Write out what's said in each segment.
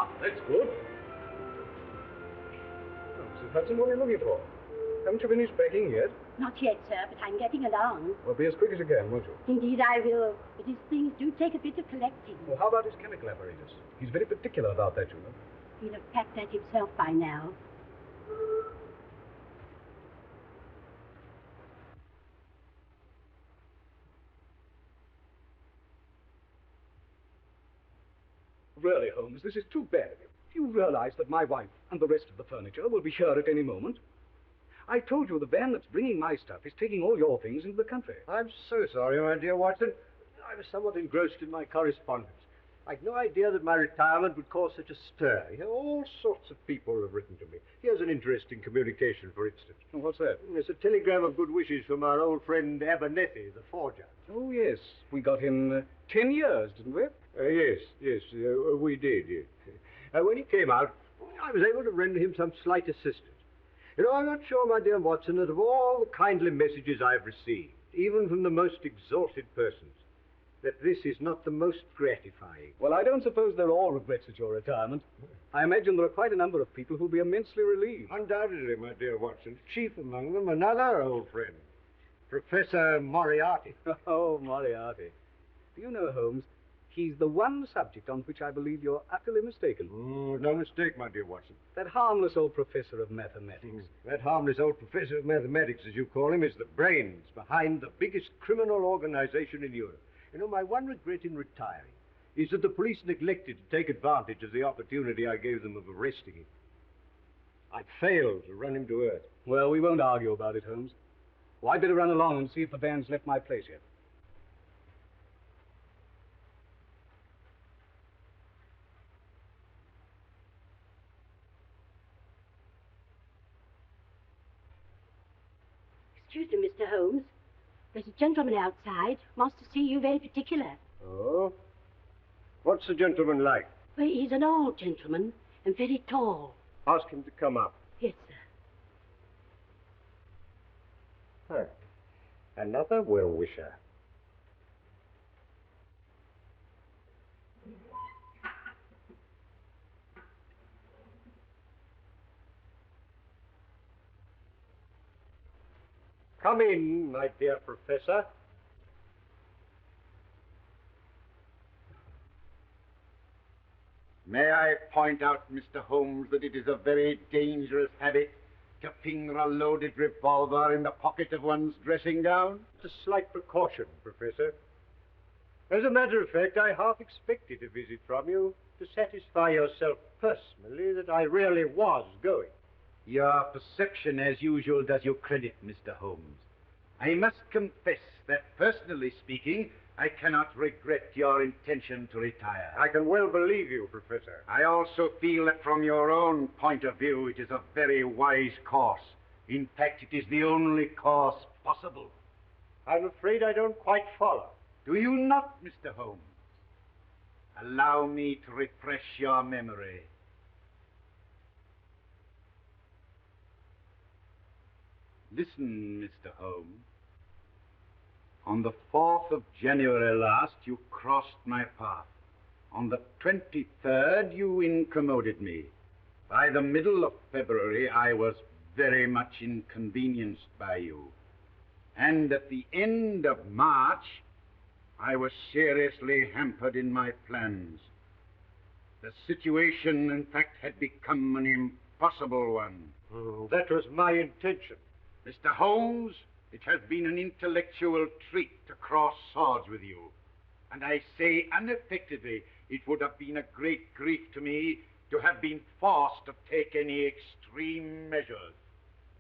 Ah, that's good. Oh, Mrs. Hudson, what are you looking for? Haven't you finished packing yet? Not yet, sir, but I'm getting along. Well, be as quick as you can, won't you? Indeed, I will. But his things do take a bit of collecting. Well, how about his chemical apparatus? He's very particular about that, you know. He'll have packed that himself by now. Really, Holmes, this is too bad of you. Do you realize that my wife and the rest of the furniture will be here at any moment? I told you the van that's bringing my stuff is taking all your things into the country. I'm so sorry, my dear Watson. I was somewhat engrossed in my correspondence. I'd no idea that my retirement would cause such a stir. You know, all sorts of people have written to me. Here's an interesting communication, for instance. What's that? It's a telegram of good wishes from our old friend Abernethy, the forger. Oh, yes. We got him 10 years, didn't we? Yes, we did, yes. When he came out, I was able to render him some slight assistance. You know, I'm not sure, my dear Watson, that of all the kindly messages I've received, even from the most exalted persons, that this is not the most gratifying. Well, I don't suppose they're all regrets at your retirement. I imagine there are quite a number of people who'll be immensely relieved. Undoubtedly, my dear Watson. Chief among them, another old friend, Professor Moriarty. Oh, Moriarty. Do you know, Holmes, he's the one subject on which I believe you're utterly mistaken. Oh, no mistake, my dear Watson. That harmless old professor of mathematics. That harmless old professor of mathematics, as you call him, is the brains behind the biggest criminal organization in Europe. You know, my one regret in retiring is that the police neglected to take advantage of the opportunity I gave them of arresting him. I failed to run him to earth. Well, we won't argue about it, Holmes. Well, I'd better run along and see if the van's left my place yet. Excuse me, Mr. Holmes. There's a gentleman outside. Wants to see you very particular. Oh? What's the gentleman like? Well, he's an old gentleman and very tall. Ask him to come up. Yes, sir. Another well-wisher. Come in, my dear Professor. May I point out, Mr. Holmes, that it is a very dangerous habit to finger a loaded revolver in the pocket of one's dressing gown? It's a slight precaution, Professor. As a matter of fact, I half expected a visit from you to satisfy yourself personally that I really was going. Your perception, as usual, does you credit, Mr. Holmes. I must confess that, personally speaking, I cannot regret your intention to retire. I can well believe you, Professor. I also feel that from your own point of view, it is a very wise course. In fact, it is the only course possible. I'm afraid I don't quite follow. Do you not, Mr. Holmes? Allow me to refresh your memory. Listen, Mr. Holmes. On the 4th of January last, you crossed my path. On the 23rd, you incommoded me. By the middle of February, I was very much inconvenienced by you. And at the end of March, I was seriously hampered in my plans. The situation, in fact, had become an impossible one. That was my intention. Mr. Holmes, it has been an intellectual treat to cross swords with you. And I say unaffectedly, it would have been a great grief to me to have been forced to take any extreme measures.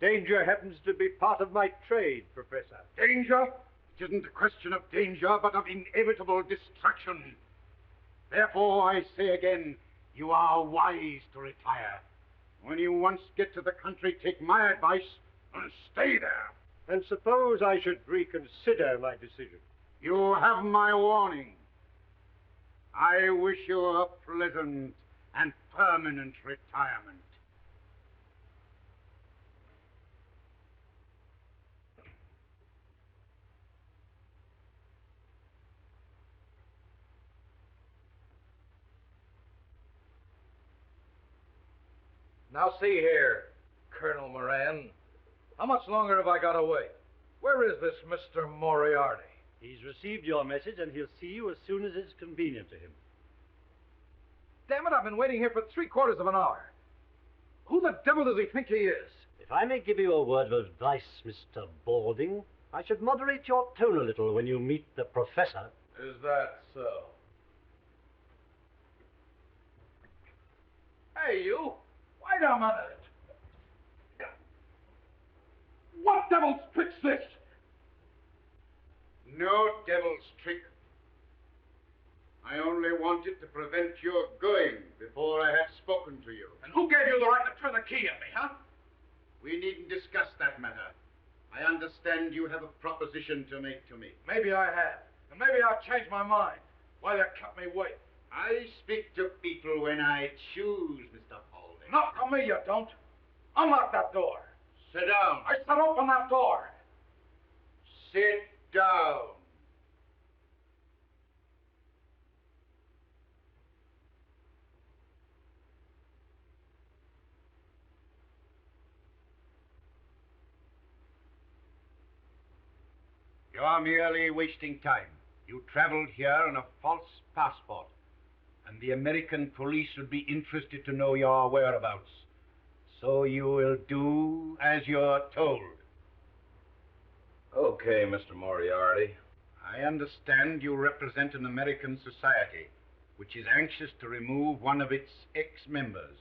Danger happens to be part of my trade, Professor. Danger? It isn't a question of danger, but of inevitable destruction. Therefore, I say again, you are wise to retire. When you once get to the country, take my advice and stay there. And suppose I should reconsider my decision? You have my warning. I wish you a pleasant and permanent retirement. Now see here, Colonel Moran. How much longer have I got to wait? Where is this Mr. Moriarty? He's received your message, and he'll see you as soon as it's convenient to him. Damn it, I've been waiting here for 3/4 of an hour. Who the devil does he think he is? If I may give you a word of advice, Mr. Balding, I should moderate your tone a little when you meet the professor. Is that so? Hey, you! Wait a minute! What devil's trick's this? No devil's trick. I only wanted to prevent your going before I had spoken to you. And who gave you the right to turn the key on me, huh? We needn't discuss that matter. I understand you have a proposition to make to me. Maybe I have. And maybe I'll change my mind. Why they kept me wait? I speak to people when I choose, Mr. Balding. Not to me, you don't. Unlock that door. Sit down. I said open that door. Sit down. You're merely wasting time. You traveled here on a false passport, and the American police would be interested to know your whereabouts. So you will do as you're told. Okay, Mr. Moriarty. I understand you represent an American society which is anxious to remove one of its ex-members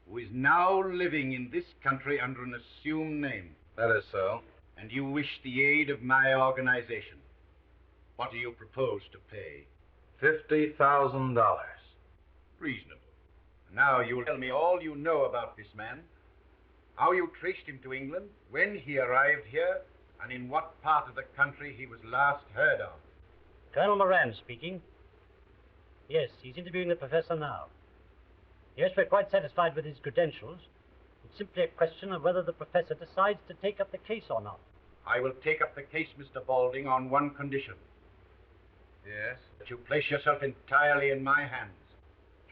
who is now living in this country under an assumed name. That is so. And you wish the aid of my organization. What do you propose to pay? $50,000. Reasonable. Now you will tell me all you know about this man, how you traced him to England, when he arrived here, and in what part of the country he was last heard of. Colonel Moran speaking. Yes, he's interviewing the professor now. Yes, we're quite satisfied with his credentials. It's simply a question of whether the professor decides to take up the case or not. I will take up the case, Mr. Balding, on one condition. Yes? That you place yourself entirely in my hands.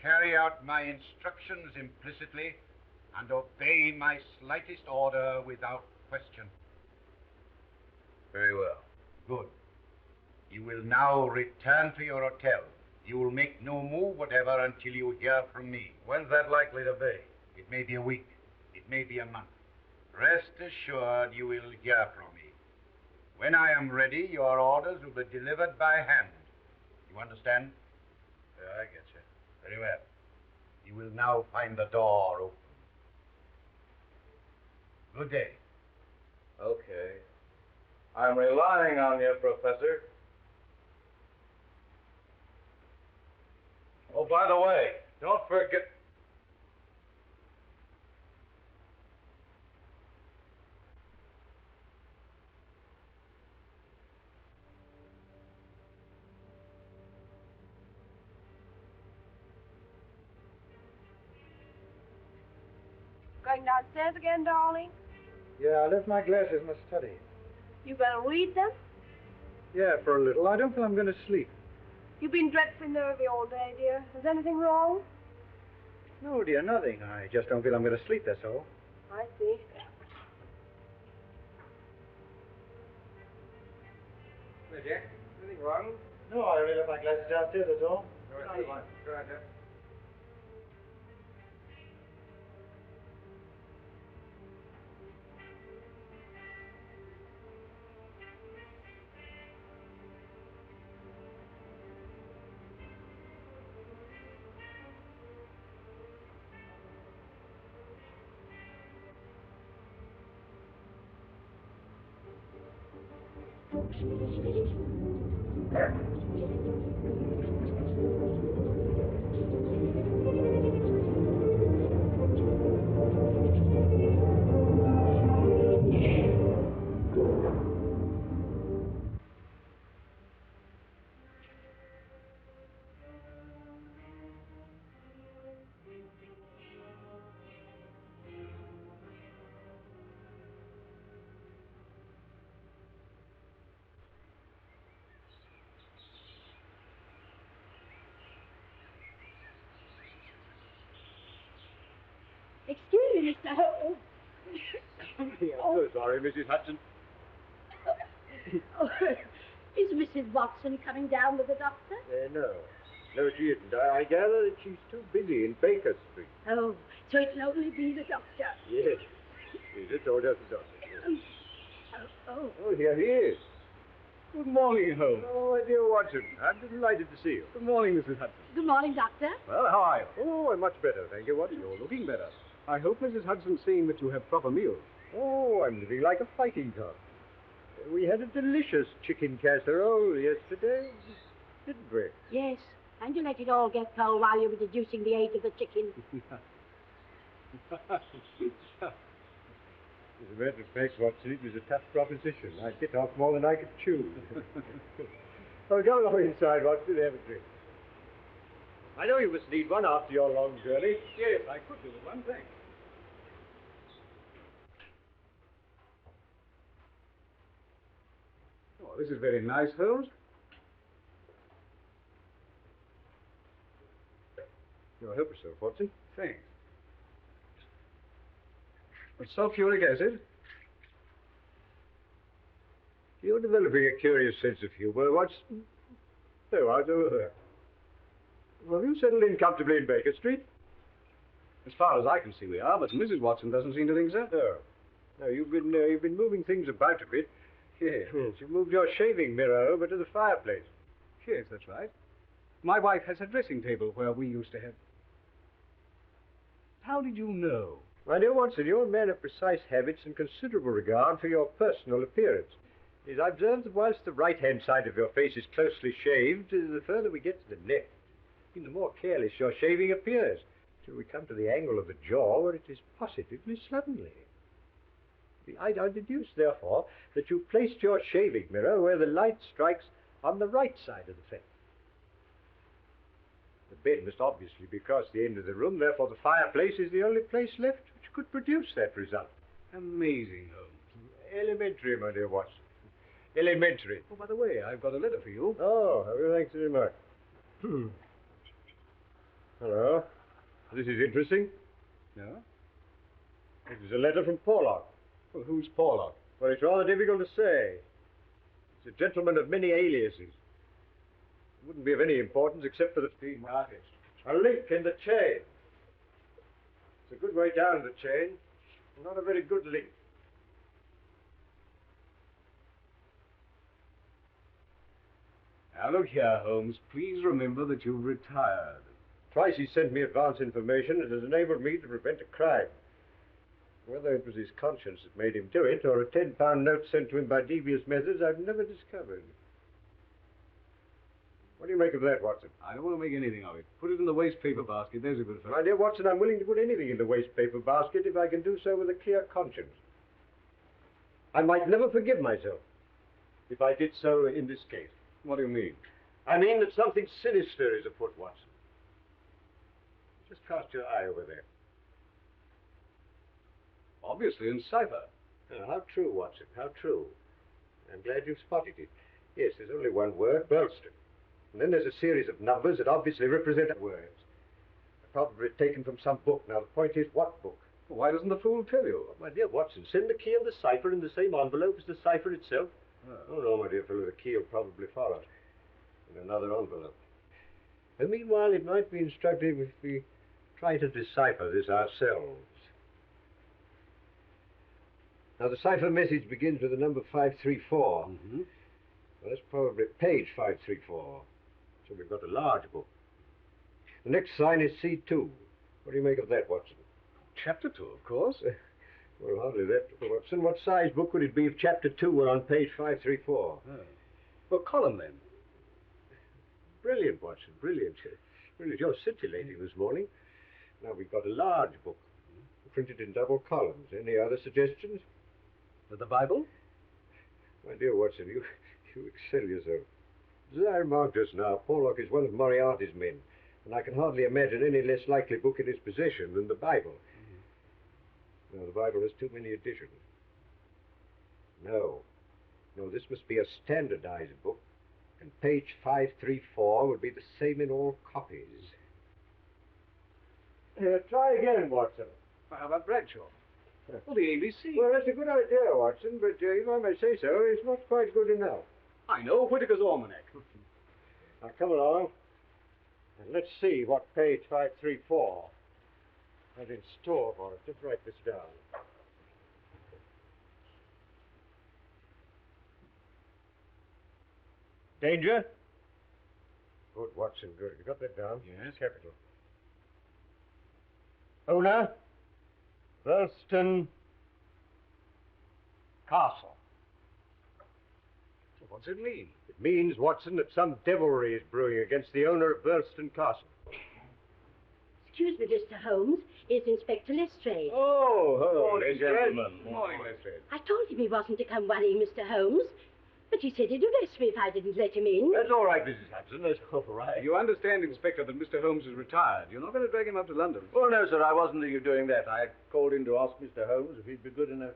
Carry out my instructions implicitly and obey my slightest order without question. Very well. Good. You will now return to your hotel. You will make no move whatever until you hear from me. When's that likely to be? It may be a week. It may be a month. Rest assured you will hear from me. When I am ready, your orders will be delivered by hand. You understand? Yeah, I get you. Very well. You will now find the door open. Good day. Okay. I'm relying on you, Professor. Oh, by the way, don't forget... Going downstairs again, darling? Yeah, I left my glasses in the study. You better read them. Yeah, for a little. I don't feel I'm going to sleep. You've been dreadfully nervy all day, dear. Is anything wrong? No, dear, nothing. I just don't feel I'm going to sleep, that's all. I see. Hey, Jack. Anything wrong? No, I only left my glasses downstairs, that's all. Go ahead, Jeff. Mr. Holmes. I'm so sorry, Mrs. Hudson. Oh, is Mrs. Watson coming down with the doctor? No. No, she isn't. I gather that she's too busy in Baker Street. Oh, so it'll only be the doctor. Yes. Is it, or just the doctor? Yes. Oh. Oh, here he is. Good morning, Holmes. Oh, my dear Watson. I'm delighted to see you. Good morning, Mrs. Hudson. Good morning, doctor. Well, how are you? Oh, I'm much better, thank you, Watson. You're looking better. I hope Mrs. Hudson's seeing that you have proper meals. Oh, I'm living like a fighting cock. We had a delicious chicken casserole yesterday, didn't we? Yes, and you let it all get cold while you were deducing the age of the chicken. As a matter of fact, Watson, it was a tough proposition. I bit off more than I could chew. Oh, go along inside, Watson, have a drink. I know you must need one after your long journey. Yes, I could do with one, thanks. Oh, this is very nice, Holmes. You'll help yourself, Watson. Thanks. It's sulfuric acid. You're developing a curious sense of humor, Watson. So, how's over there? Well, have you settled in comfortably in Baker Street? As far as I can see, we are, but Mrs. Watson doesn't seem to think so. No. No, you've been moving things about a bit. Yes. You moved your shaving mirror over to the fireplace. Yes, that's right. My wife has a dressing table where we used to have... How did you know? My dear Watson, you're a man of precise habits and considerable regard for your personal appearance. As I observed that whilst the right-hand side of your face is closely shaved, the further we get to the neck, the more careless your shaving appears, till we come to the angle of the jaw where it is positively slovenly. I deduce, therefore, that you placed your shaving mirror where the light strikes on the right side of the face. The bed must obviously be across the end of the room, therefore the fireplace is the only place left which could produce that result. Amazing, Holmes. Elementary, my dear Watson. Elementary. Oh, by the way, I've got a letter for you. Oh, thanks very much. Hello. This is interesting. Yeah? It is a letter from Porlock. Well, who's Porlock? Well, it's rather difficult to say. It's a gentleman of many aliases. Wouldn't be of any importance except for the artist. A link in the chain. It's a good way down the chain. Not a very good link. Now, look here, Holmes. Please remember that you've retired. Twice he sent me advance information that has enabled me to prevent a crime. Whether it was his conscience that made him do it, or a £10 note sent to him by devious methods, I've never discovered. What do you make of that, Watson? I don't want to make anything of it. Put it in the waste paper basket. There's a good fellow. My dear Watson, I'm willing to put anything in the waste paper basket if I can do so with a clear conscience. I might never forgive myself if I did so in this case. What do you mean? I mean that something sinister is afoot, Watson. Just cast your eye over there. Obviously in cipher. Oh, how true, Watson, how true. I'm glad you've spotted it. Yes, there's only one word, Birlstone. And then there's a series of numbers that obviously represent words. Probably taken from some book. Now, the point is, what book? Well, why doesn't the fool tell you? Oh, my dear Watson, send the key of the cipher in the same envelope as the cipher itself. Oh, no, my dear fellow, the key will probably follow in another envelope. And meanwhile, it might be instructive if we try to decipher this ourselves. Now, the cipher message begins with the number 534. Mm-hmm. Well, that's probably page 534. So we've got a large book. The next sign is C2. What do you make of that, Watson? Chapter 2, of course. Well, hardly that, Watson. What size book would it be if chapter 2 were on page 534? Oh. Well, column then. Brilliant, Watson, brilliant. Brilliant. You're scintillating this morning. Now, we've got a large book, printed in double columns. Any other suggestions? With the Bible? My dear Watson, you excel yourself. As I remarked just now, Porlock is one of Moriarty's men, and I can hardly imagine any less likely book in his possession than the Bible. No, the Bible has too many editions. No, this must be a standardized book, and page 534 would be the same in all copies. Try again, Watson. How about Bradshaw? Well, the ABC. Well, that's a good idea, Watson, but if I may say so, it's not quite good enough. I know, Whitaker's Almanac. Now, come along, and let's see what page 534 has in store for us. Just write this down. Danger? Good, Watson, good. You got that down? Yes. Capital. Owner, Birlstone Castle. What's it mean? It means, Watson, that some devilry is brewing against the owner of Birlstone Castle. Excuse me, Mr. Holmes. It's Inspector Lestrade. Oh, Morning, gentlemen. Morning, Lestrade. I told him he wasn't to come worrying Mr. Holmes, but he said he'd arrest me if I didn't let him in. That's all right, Mrs. Hudson. That's all right. You understand, Inspector, that Mr. Holmes is retired. You're not going to drag him up to London. Well, no, sir, I wasn't thinking of doing that. I called in to ask Mr. Holmes if he'd be good enough.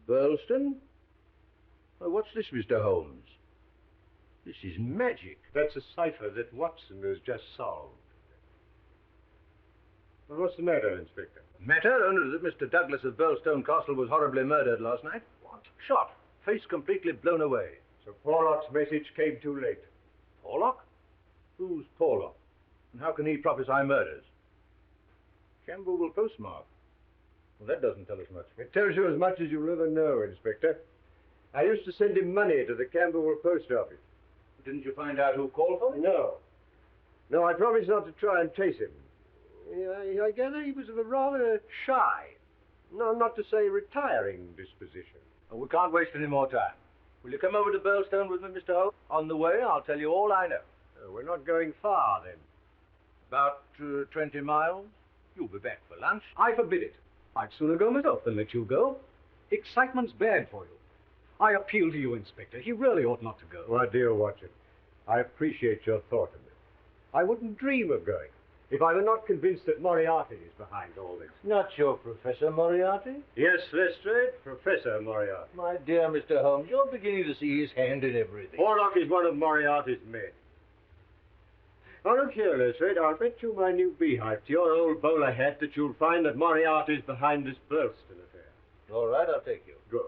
Birlstone? Oh, what's this, Mr. Holmes? This is magic. That's a cipher that Watson has just solved. Well, what's the matter, Inspector? Matter only that Mr. Douglas of Birlstone Castle was horribly murdered last night. What? Shot. Face completely blown away. So Porlock's message came too late. Porlock? Who's Porlock? And how can he prophesy murders? Camberwell postmark. Well, that doesn't tell us much. It tells you as much as you'll ever know, Inspector. I used to send him money to the Camberwell post office. Didn't you find out who called for it? No. No, I promised not to try and trace him. I gather he was of a rather shy, no, not to say retiring disposition. Oh, we can't waste any more time. Will you come over to Birlstone with me, Mr. Holmes? On the way, I'll tell you all I know. We're not going far, then. About 20 miles. You'll be back for lunch. I forbid it. I'd sooner go myself than let you go. Excitement's bad for you. I appeal to you, Inspector. He really ought not to go. My dear Watson, I appreciate your thought of it. I wouldn't dream of going if I were not convinced that Moriarty is behind all this. Not your Professor Moriarty? Yes, Lestrade, Professor Moriarty. My dear Mr. Holmes, you're beginning to see his hand in everything. Porlock is one of Moriarty's men. Now, look here, Lestrade, I'll bet you my new beehive to your old bowler hat that you'll find that Moriarty's behind this Birlstone affair. All right, I'll take you. Good.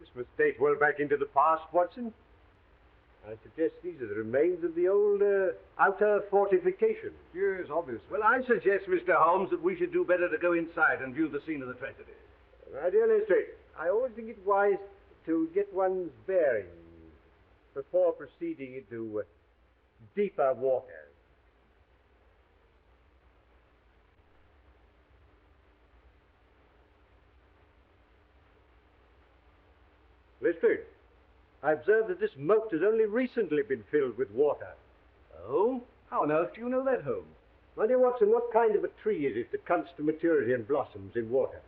This must date well back into the past, Watson. I suggest these are the remains of the old outer fortification. Yes, obviously. Well, I suggest, Mr. Holmes, that we should do better to go inside and view the scene of the tragedy. My dear Lestrade, I always think it wise to get one's bearings before proceeding into deeper waters. Lestrade, I observe that this moat has only recently been filled with water. Oh? How on earth do you know that, Holmes? My dear Watson, what kind of a tree is it that comes to maturity and blossoms in water?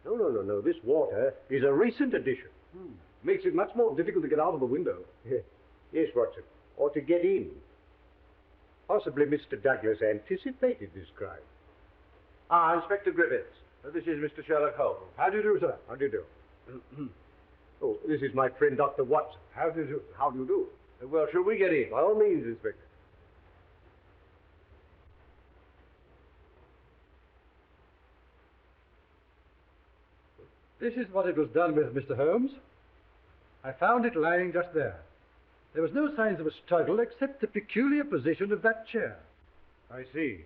No. This water is a recent addition. Makes it much more difficult to get out of the window. Yes, Watson. Or to get in. Possibly Mr. Douglas anticipated this crime. Ah, Inspector Griffiths. This is Mr. Sherlock Holmes. How do you do, sir? How do you do? Oh, this is my friend, Dr. Watson. How do you do? Well, shall we get in? By all means, Inspector. This is what it was done with, Mr. Holmes. I found it lying just there. There was no signs of a struggle except the peculiar position of that chair. I see.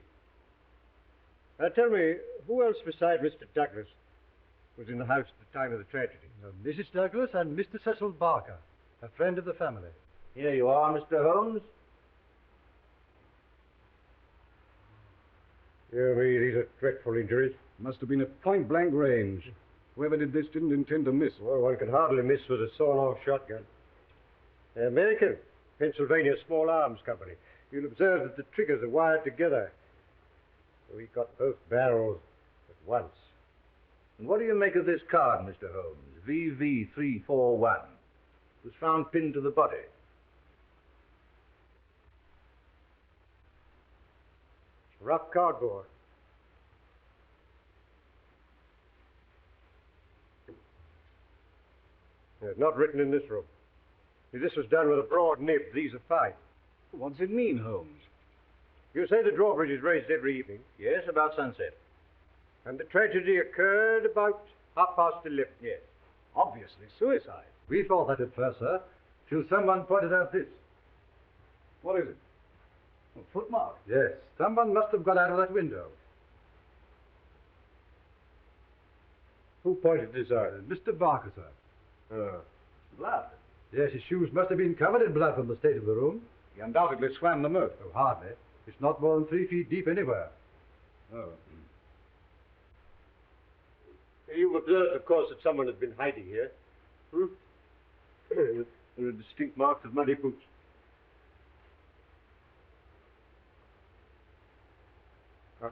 Now tell me, who else beside Mr. Douglas was in the house at the time of the tragedy? Mrs. Douglas and Mr. Cecil Barker, a friend of the family. Here you are, Mr. Holmes. Dear me, these are dreadful injuries. Must have been at point-blank range. Whoever did this didn't intend to miss. Well, one could hardly miss with a sawn-off shotgun. American, Pennsylvania Small Arms Company. You'll observe that the triggers are wired together. So he got both barrels at once. And what do you make of this card, Mr. Holmes? VV341. It was found pinned to the body. Rough cardboard. It's not written in this room. If this was done with a broad nib, these are fine. What does it mean, Holmes? You say the drawbridge is raised every evening, Yes, about sunset. and the tragedy occurred about 11:30. Yes. Obviously suicide. We thought that at first, sir, till someone pointed out this. What is it? A footmark. Yes, someone must have got out of that window. Who pointed this out? Mr. Barker, sir. Blood. Yes, his shoes must have been covered in blood from the state of the room. He undoubtedly swam the moat. Oh, hardly. It's not more than 3 feet deep anywhere. Oh. You've observed, of course, that someone has been hiding here. There are distinct marks of muddy boots.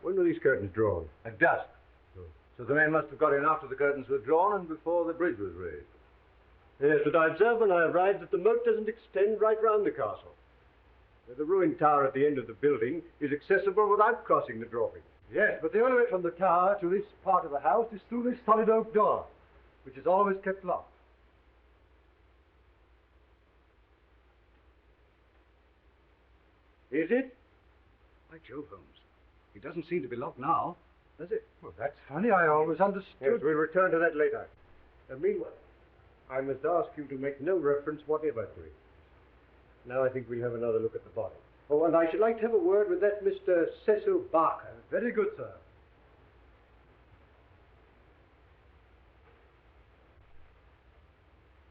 When were these curtains drawn? At dusk. So the men must have got in after the curtains were drawn and before the bridge was raised. Yes, but I observed when I arrived that the moat doesn't extend right round the castle. The ruined tower at the end of the building is accessible without crossing the drawbridge. Yes, but the only way from the tower to this part of the house is through this solid oak door, which is always kept locked. Is it? By Jove, Holmes. It doesn't seem to be locked now, does it? Well, that's funny. I always understood. Yes, we'll return to that later. Meanwhile, I must ask you to make no reference whatever to it. Now I think we'll have another look at the body. Oh, and I should like to have a word with that Mr. Cecil Barker. Very good, sir.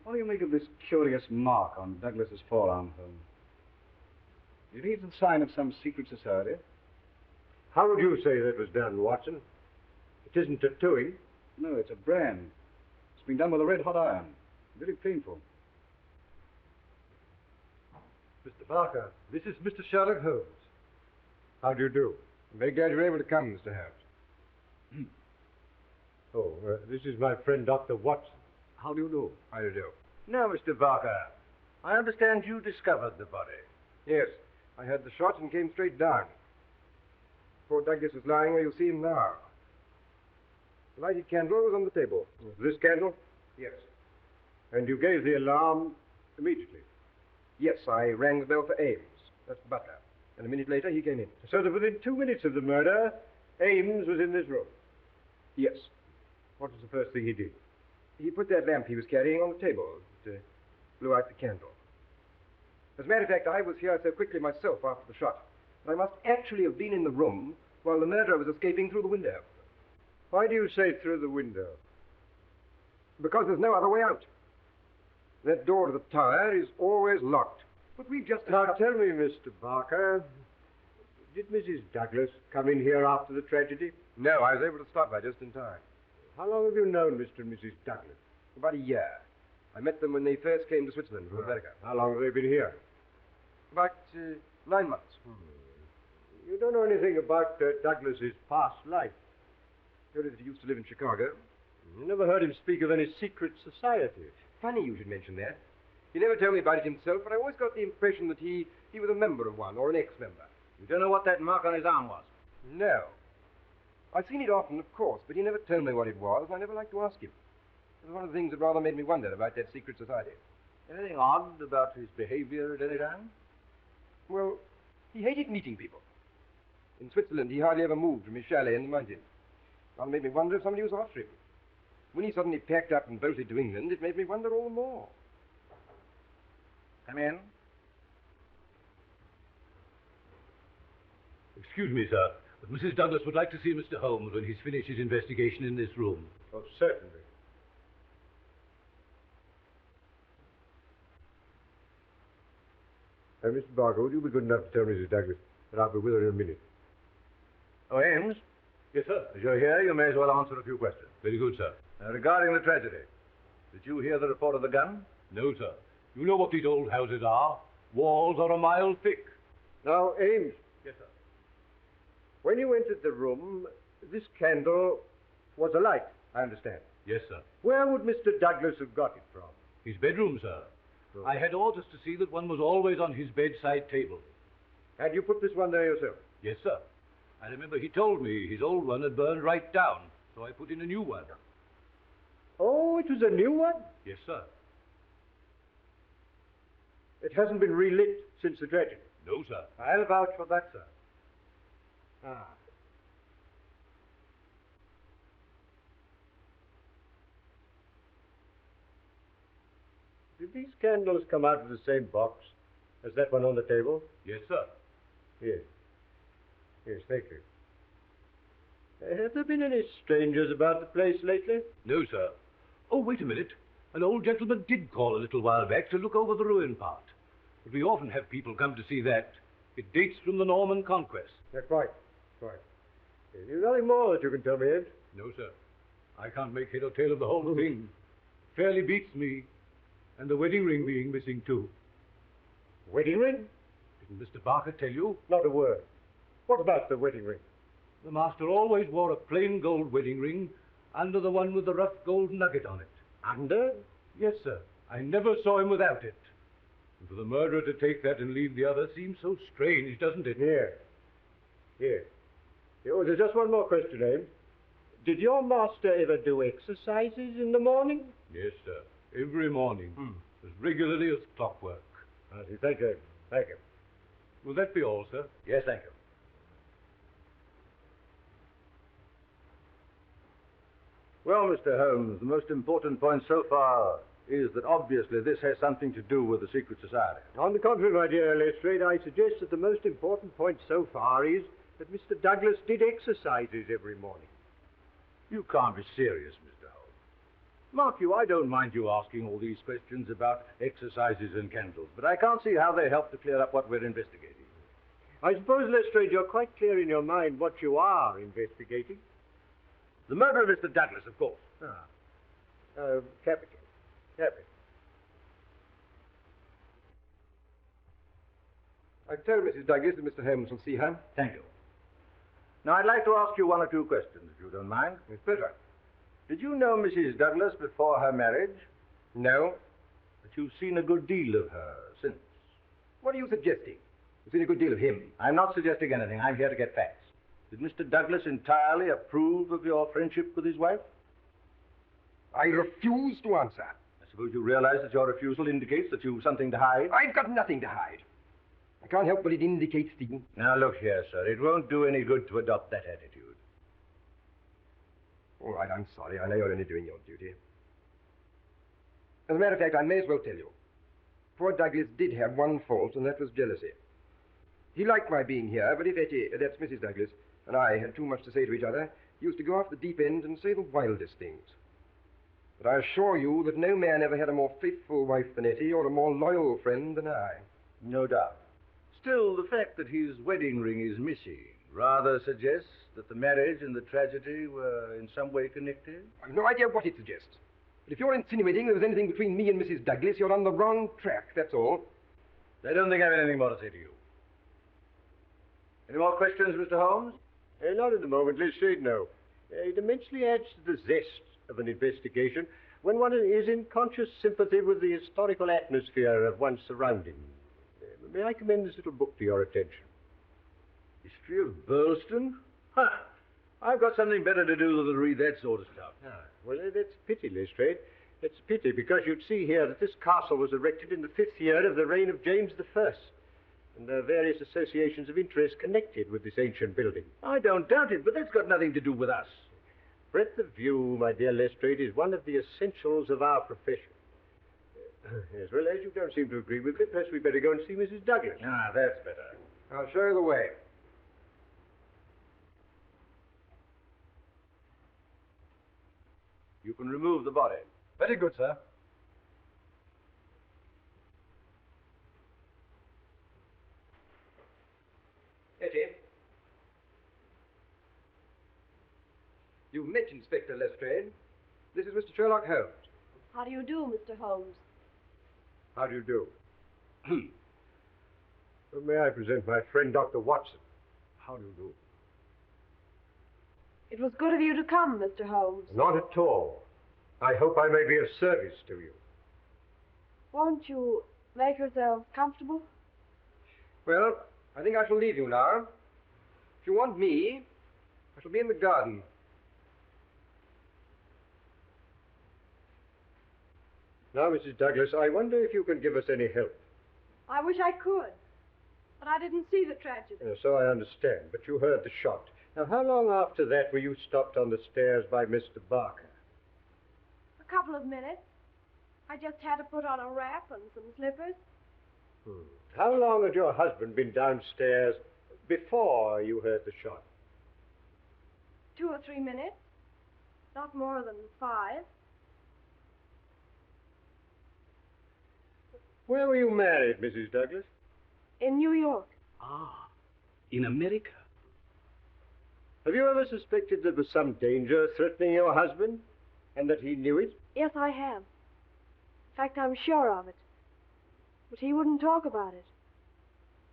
What do you make of this curious mark on Douglas's forearm, Holmes? Do you think it's a sign of some secret society? How would you say that was done, Watson? It isn't tattooing. No, it's a brand. It's been done with a red-hot iron. Very painful. Mr. Barker, this is Mr. Sherlock Holmes. How do you do? I'm very glad you're able to come, Mr. Holmes. This is my friend, Dr. Watson. How do you do? How do you do? Now, Mr. Barker, I understand you discovered the body. Yes, I had the shot and came straight down. Poor Douglas is lying where you see him now. The lighted candle was on the table. This candle? Yes. And you gave the alarm immediately? Yes, I rang the bell for Ames. That's the butler. And a minute later, he came in. So that within 2 minutes of the murder, Ames was in this room? Yes. What was the first thing he did? He put that lamp he was carrying on the table. It blew out the candle. As a matter of fact, I was here so quickly myself after the shot. I must actually have been in the room while the murderer was escaping through the window. Why do you say through the window? Because there's no other way out. That door to the tower is always locked. But we've just... Now tell me, Mr. Barker, did Mrs. Douglas come in here after the tragedy? No, I was able to stop her just in time. How long have you known Mr. and Mrs. Douglas? About a year. I met them when they first came to Switzerland from America. How long have they been here? About 9 months. You don't know anything about Douglas's past life. Only that he used to live in Chicago. You never heard him speak of any secret society. Funny you should mention that. He never told me about it himself, but I always got the impression that he was a member of one, or an ex-member. You don't know what that mark on his arm was? No. I've seen it often, of course, but he never told me what it was, and I never liked to ask him. It was one of the things that rather made me wonder about that secret society. Anything odd about his behavior at any time? Well, he hated meeting people. In Switzerland, he hardly ever moved from his chalet in the mountains. Rather made me wonder if somebody was after him. When he suddenly packed up and bolted to England, it made me wonder all the more. Come in. Excuse me, sir, but Mrs. Douglas would like to see Mr. Holmes when he's finished his investigation in this room. Oh, certainly. Mr. Barker, would you be good enough to tell Mrs. Douglas that I'll be with her in a minute? Oh, Ames? Yes, sir. As you're here, you may as well answer a few questions. Very good, sir. Regarding the tragedy, did you hear the report of the gun? No, sir. You know what these old houses are. Walls are a mile thick. Now, Ames. Yes, sir. When you entered the room, this candle was alight, I understand. Yes, sir. Where would Mr. Douglas have got it from? His bedroom, sir. Oh. I had orders to see that one was always on his bedside table. And you put this one there yourself? Yes, sir. I remember he told me his old one had burned right down, so I put in a new one. Oh, it was a new one? Yes, sir. It hasn't been relit since the tragedy. No, sir. I'll vouch for that, sir. Ah. Did these candles come out of the same box as that one on the table? Yes, sir. Yes. Yes, thank you. Have there been any strangers about the place lately? No, sir. Oh, wait a minute. An old gentleman did call a little while back to look over the ruin part. But we often have people come to see that. It dates from the Norman Conquest. Quite. There's nothing more that you can tell me, Ed? No, sir. I can't make head or tail of the whole thing. Fairly beats me. And the wedding ring being missing, too. Wedding ring? Didn't Mr. Barker tell you? Not a word. What about the wedding ring? The master always wore a plain gold wedding ring under the one with the rough gold nugget on it. Under? Yes, sir. I never saw him without it. And for the murderer to take that and leave the other seems so strange, doesn't it? Here. Oh, there's just one more question, Abe. Did your master ever do exercises in the morning? Yes, sir. Every morning. As regularly as clockwork. Thank you. Will that be all, sir? Yes, thank you. Well, Mr. Holmes, the most important point so far is that obviously this has something to do with the secret society. On the contrary, my dear Lestrade, I suggest that the most important point so far is that Mr. Douglas did exercises every morning. You can't be serious, Mr. Holmes. Mark you, I don't mind you asking all these questions about exercises and candles, but I can't see how they help to clear up what we're investigating. I suppose, Lestrade, you're quite clear in your mind what you are investigating. The murder of Mr. Douglas, of course. Capital. I've told Mrs. Douglas that Mr. Holmes will see her. Thank you. Now, I'd like to ask you one or two questions, if you don't mind. With pleasure. Did you know Mrs. Douglas before her marriage? No. But you've seen a good deal of her since. What are you suggesting? You've seen a good deal of him. I'm not suggesting anything. I'm here to get facts. Did Mr. Douglas entirely approve of your friendship with his wife? I refuse to answer. I suppose you realize that your refusal indicates that you've something to hide? I've got nothing to hide. I can't help what it indicates, Stephen. Now, look here, sir. It won't do any good to adopt that attitude. All right, I'm sorry. I know you're only doing your duty. As a matter of fact, I may as well tell you. Poor Douglas did have one fault, and that was jealousy. He liked my being here, but if Etty, that's Mrs. Douglas, and I had too much to say to each other, he used to go off the deep end and say the wildest things. But I assure you that no man ever had a more faithful wife than Etty, or a more loyal friend than I. No doubt. Still, the fact that his wedding ring is missing rather suggests that the marriage and the tragedy were in some way connected. I've no idea what it suggests. But if you're insinuating there was anything between me and Mrs. Douglas, you're on the wrong track, that's all. I don't think I have anything more to say to you. Any more questions, Mr. Holmes? Not at the moment, Lestrade, no. It immensely adds to the zest of an investigation when one is in conscious sympathy with the historical atmosphere of one's surroundings. May I commend this little book to your attention? History of Birlstone? I've got something better to do than read that sort of stuff. Well, that's a pity, Lestrade. It's a pity, because you'd see here that this castle was erected in the 5th year of the reign of James I, and there are various associations of interest connected with this ancient building. I don't doubt it, but that's got nothing to do with us. Breadth of view, my dear Lestrade, is one of the essentials of our profession. Yes, well, as you don't seem to agree with me, perhaps we'd better go and see Mrs. Douglas. That's better. I'll show you the way. You can remove the body. Very good, sir. Etty. You've met Inspector Lestrade. This is Mr. Sherlock Holmes. How do you do, Mr. Holmes? How do you do? Well, may I present my friend, Dr. Watson? How do you do? It was good of you to come, Mr. Holmes. Not at all. I hope I may be of service to you. Won't you make yourself comfortable? Well, I think I shall leave you now. If you want me, I shall be in the garden. Now, Mrs. Douglas, I wonder if you can give us any help. I wish I could. But I didn't see the tragedy. So I understand, but you heard the shot. Now, how long after that were you stopped on the stairs by Mr. Barker? A couple of minutes. I just had to put on a wrap and some slippers. How long had your husband been downstairs before you heard the shot? 2 or 3 minutes. Not more than 5. Where were you married, Mrs. Douglas? In New York. Ah, in America. Have you ever suspected there was some danger threatening your husband, and that he knew it? Yes, I have. In fact, I'm sure of it. But he wouldn't talk about it.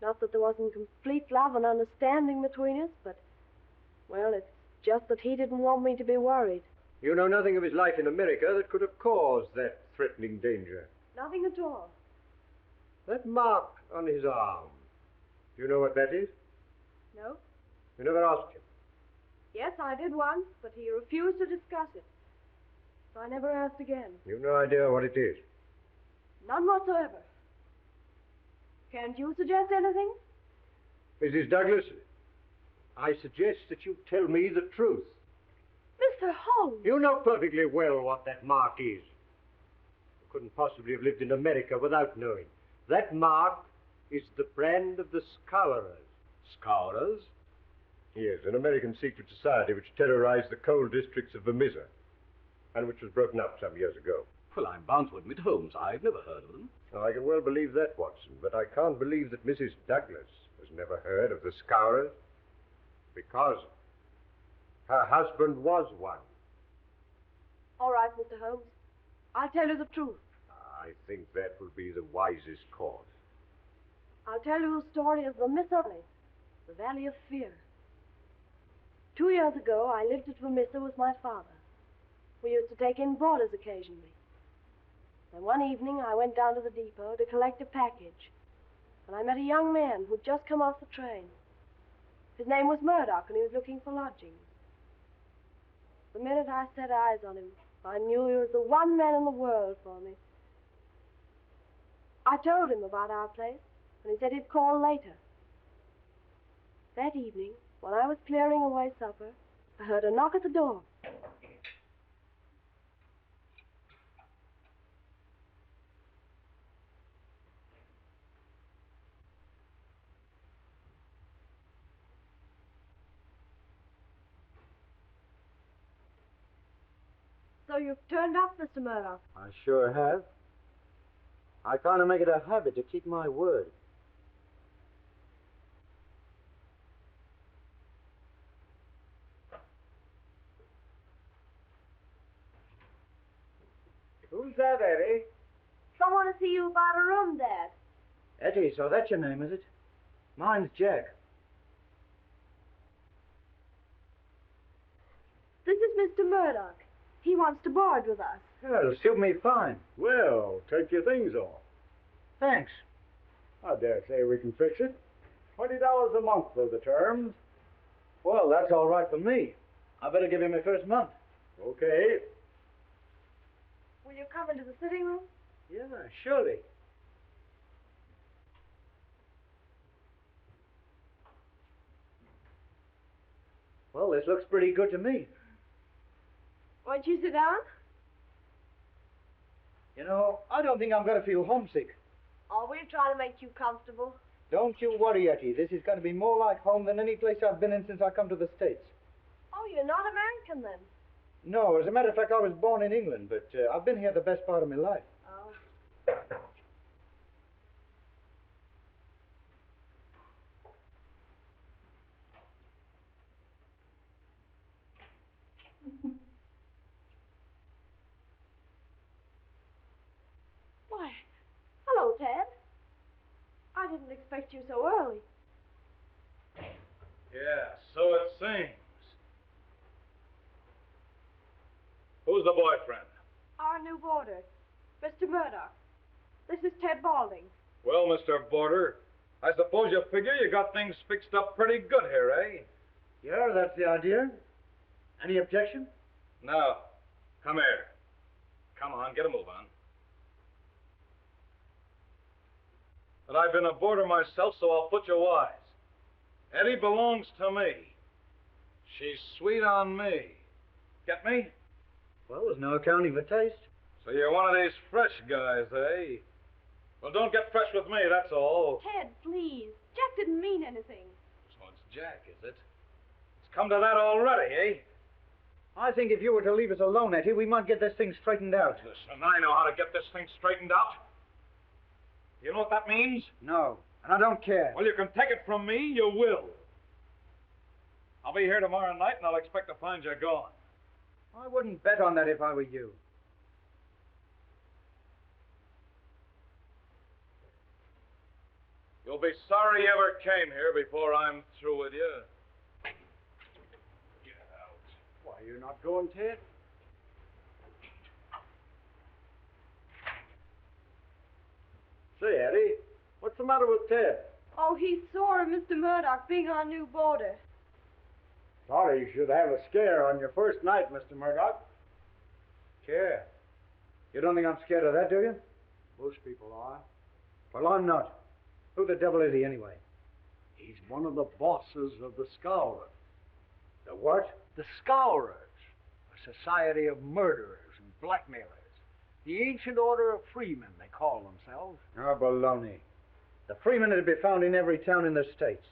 Not that there wasn't complete love and understanding between us, but, well, it's just that he didn't want me to be worried. You know nothing of his life in America that could have caused that threatening danger. Nothing at all. That mark on his arm, do you know what that is? No? You never asked him? Yes, I did once, but he refused to discuss it. So I never asked again. You've no idea what it is? None whatsoever. Can't you suggest anything? Mrs. Douglas, I suggest that you tell me the truth. Mr. Holmes! You know perfectly well what that mark is. You couldn't possibly have lived in America without knowing. That mark is the brand of the Scourers. Scourers? Yes, an American secret society which terrorized the coal districts of Vermissa, and which was broken up some years ago. Well, I'm bound to admit, Holmes, I've never heard of them. Now, I can well believe that, Watson, but I can't believe that Mrs. Douglas has never heard of the Scourers, because her husband was one. All right, Mr. Holmes. I'll tell you the truth. I think that will be the wisest course. I'll tell you the story of the Valley, the Valley of Fear. 2 years ago, I lived at Vermissa with my father. We used to take in boarders occasionally. And one evening, I went down to the depot to collect a package, and I met a young man who'd just come off the train. His name was Murdoch, and he was looking for lodgings. The minute I set eyes on him, I knew he was the one man in the world for me. I told him about our place, and he said he'd call later. That evening, when I was clearing away supper, I heard a knock at the door. So you've turned up, Mr. Murdoch. I sure have. I kind of make it a habit to keep my word. Who's that, Eddie? Someone to see you about a room, Dad. Eddie, so that's your name, is it? Mine's Jack. This is Mr. Murdoch. He wants to board with us. Yeah, it'll suit me fine. Well, take your things off. Thanks. I dare say we can fix it. $20 a month for the terms. Well, that's all right for me. I better give you my first month. Okay. Will you come into the sitting room? Yeah, surely. Well, this looks pretty good to me. Won't you sit down? You know, I don't think I'm going to feel homesick. Oh, we'll try to make you comfortable. Don't you worry, Etty. This is going to be more like home than any place I've been in since I come to the States. Oh, you're not American, then? No, as a matter of fact, I was born in England, but I've been here the best part of my life. Oh. Why, hello, Ted. I didn't expect you so early. Yeah, so it seems. Who's the boyfriend? Our new boarder, Mr. Murdoch. This is Ted Balding. Well, Mr. Boarder, I suppose you figure you got things fixed up pretty good here, eh? Yeah, that's the idea. Any objection? No. Come here. Come on, get a move on. But I've been a boarder myself, so I'll put you wise. Eddie belongs to me. She's sweet on me. Get me? Well, there's no accounting for taste. So you're one of these fresh guys, eh? Well, don't get fresh with me, that's all. Ted, please. Jack didn't mean anything. So it's Jack, is it? It's come to that already, eh? I think if you were to leave us alone, Etty, we might get this thing straightened out. Listen, I know how to get this thing straightened out. You know what that means? No, and I don't care. Well, you can take it from me, you will. I'll be here tomorrow night, and I'll expect to find you gone. I wouldn't bet on that if I were you. You'll be sorry you ever came here before I'm through with you. Get out. Why, you're not going, Ted? Say, Eddie, what's the matter with Ted? Oh, he's sore of Mr. Murdoch being our new boarder. Sorry you should have a scare on your first night, Mr. Murdoch. Scare? You don't think I'm scared of that, do you? Most people are. Well, I'm not. Who the devil is he, anyway? He's one of the bosses of the Scowrers. The what? The Scowrers, a society of murderers and blackmailers. The ancient order of freemen, they call themselves. Oh, baloney. The freemen would be found in every town in the States.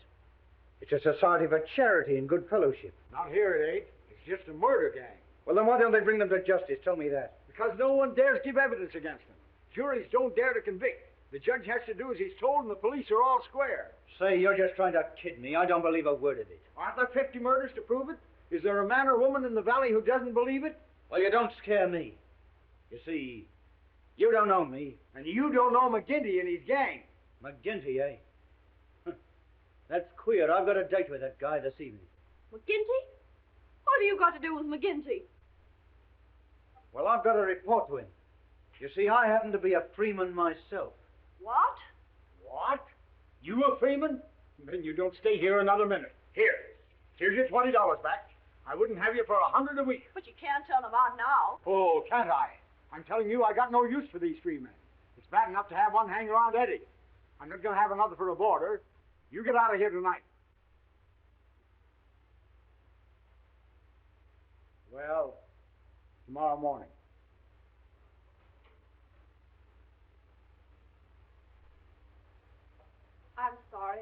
It's a society for charity and good fellowship. Not here, it ain't. It's just a murder gang. Well, then why don't they bring them to justice? Tell me that. Because no one dares give evidence against them. Juries don't dare to convict. The judge has to do as he's told, and the police are all square. Say, you're just trying to kid me. I don't believe a word of it. Aren't there 50 murders to prove it? Is there a man or woman in the valley who doesn't believe it? Well, you don't scare me. You see, you don't know me. And you don't know McGinty and his gang. McGinty, eh? That's queer. I've got a date with that guy this evening. McGinty? What have you got to do with McGinty? Well, I've got to report to him. You see, I happen to be a freeman myself. What? What? You a freeman? Then you don't stay here another minute. Here's your $20 back. I wouldn't have you for $100 a week. But you can't turn them out now. Oh, can't I? I'm telling you, I got no use for these freemen. It's bad enough to have one hang around Eddie. I'm not going to have another for a boarder. You get out of here tonight. Well, tomorrow morning. I'm sorry.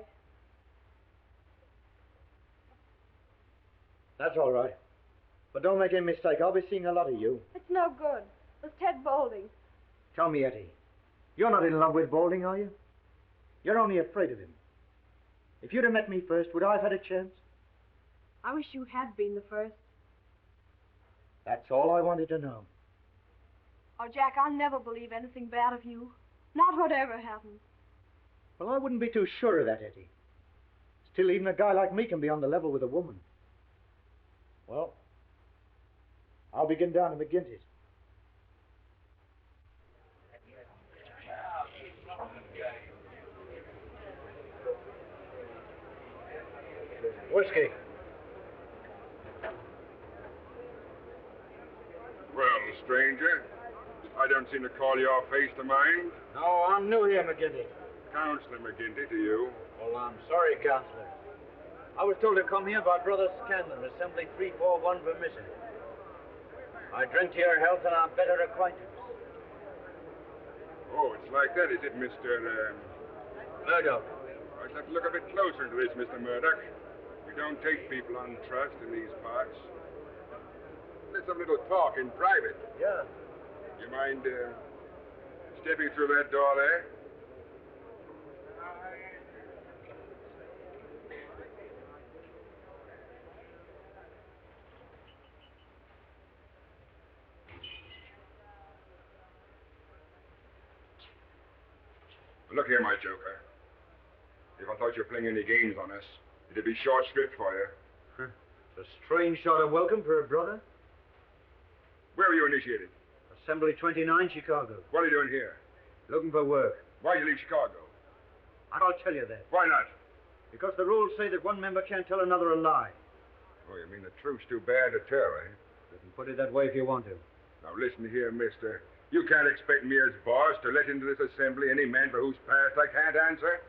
That's all right. But don't make any mistake. I'll be seeing a lot of you. It's no good. It was Ted Boulding. Tell me, Eddie, you're not in love with Boulding, are you? You're only afraid of him. If you'd have met me first, would I have had a chance? I wish you had been the first. That's all I wanted to know. Oh, Jack, I'll never believe anything bad of you. Not whatever happens. Well, I wouldn't be too sure of that, Eddie. Still, even a guy like me can be on the level with a woman. Well, I'll begin down to McGinty's. Whiskey. Well, stranger, I don't seem to call your face to mind. No, I'm new here, McGinty. Counselor McGinty to you. Well, I'm sorry, Counselor. I was told to come here by Brother Scanlon, Assembly 341 for missing. I drink to your health and our better acquaintance. Oh, it's like that, is it, Mr. Murdoch. I'd have to look a bit closer into this, Mr. Murdoch. We don't take people on trust in these parts. Let's have a little talk in private. Yeah. You mind stepping through that door there? Look here, my joker. If I thought you were playing any games on us, it'd be short shrift for you. It's a strange sort of welcome for a brother. Where were you initiated? Assembly 29, Chicago. What are you doing here? Looking for work. Why'd you leave Chicago? I'll tell you that. Why not? Because the rules say that one member can't tell another a lie. Oh, you mean the truth's too bad to tell, eh? You can put it that way if you want to. Now, listen here, mister. You can't expect me as boss to let into this assembly any man for whose past I can't answer.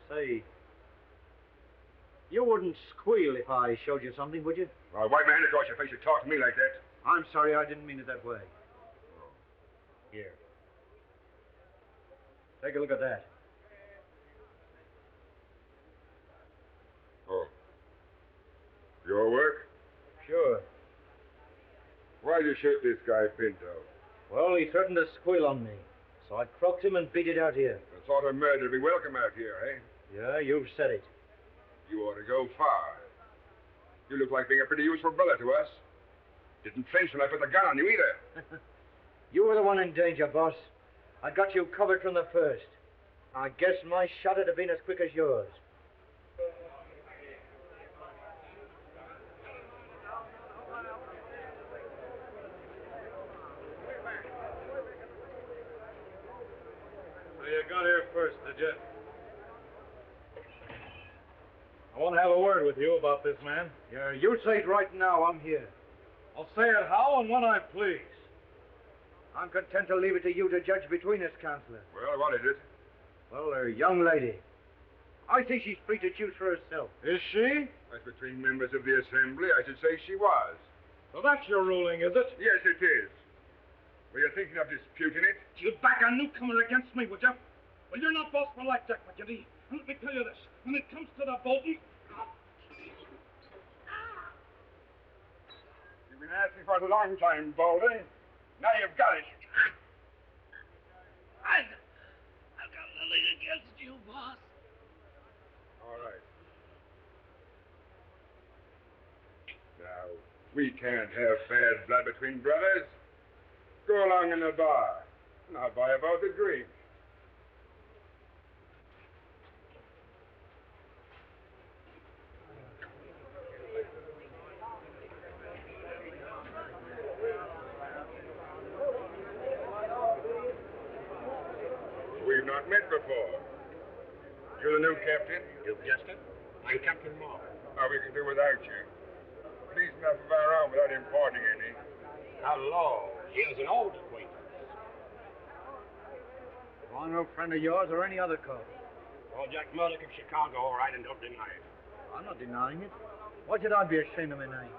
Say, you wouldn't squeal if I showed you something, would you? Well, wipe my hand across your face. You talk to me like that. I'm sorry, I didn't mean it that way. Here. Take a look at that. Oh. Your work? Sure. Why'd you shoot this guy, Pinto? Well, he threatened to squeal on me, so I croaked him and beat it out here. The thought of murder would be welcome out here, eh? Yeah, you've said it. You ought to go far. You look like being a pretty useful brother to us. Didn't flinch when I put the gun on you either. You were the one in danger, boss. I got you covered from the first. I guess my shot would have been as quick as yours. So you got here first, did you? I want to have a word with you about this man. Yeah, you say it right now. I'm here. I'll say it how and when I please. I'm content to leave it to you to judge between us, Counselor. Well, what is it? Well, a young lady. I think she's free to choose for herself. Is she? As between members of the assembly, I should say she was. So that's your ruling, is it? Yes, it is. Were you thinking of disputing it? You'd back a newcomer against me, would you? Well, you're not boss for life, Jack McGinty. And let me tell you this. When it comes to the voting... You've been asking for it a long time, Baldy. Now you've got it. I've got nothing against you, boss. All right. Now, we can't have bad blood between brothers. Go along in the bar, and I'll buy about the drink. We've not met before. You're the new captain? You've guessed it. I'm Captain Moore. Oh, we can do without you. Please enough of our own without importing any. Hello. Here's an old acquaintance. I'm no friend of yours or any other cause. Oh, Jack Murdoch of Chicago, all right, and don't deny it. I'm not denying it. Why should I be ashamed of my name?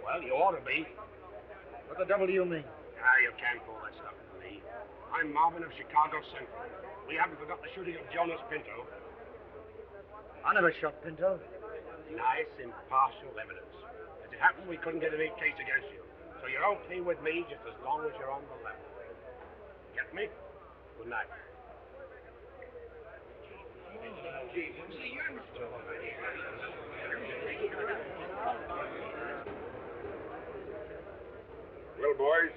Well, you ought to be. What the devil do you mean? Ah, you can't pull that stuff with me. I'm Marvin of Chicago Central. We haven't forgotten the shooting of Jonas Pinto. I never shot Pinto. Nice, impartial evidence. As it happened, we couldn't get any case against you. So you're okay with me just as long as you're on the level. Get me? Good night. Well, boys,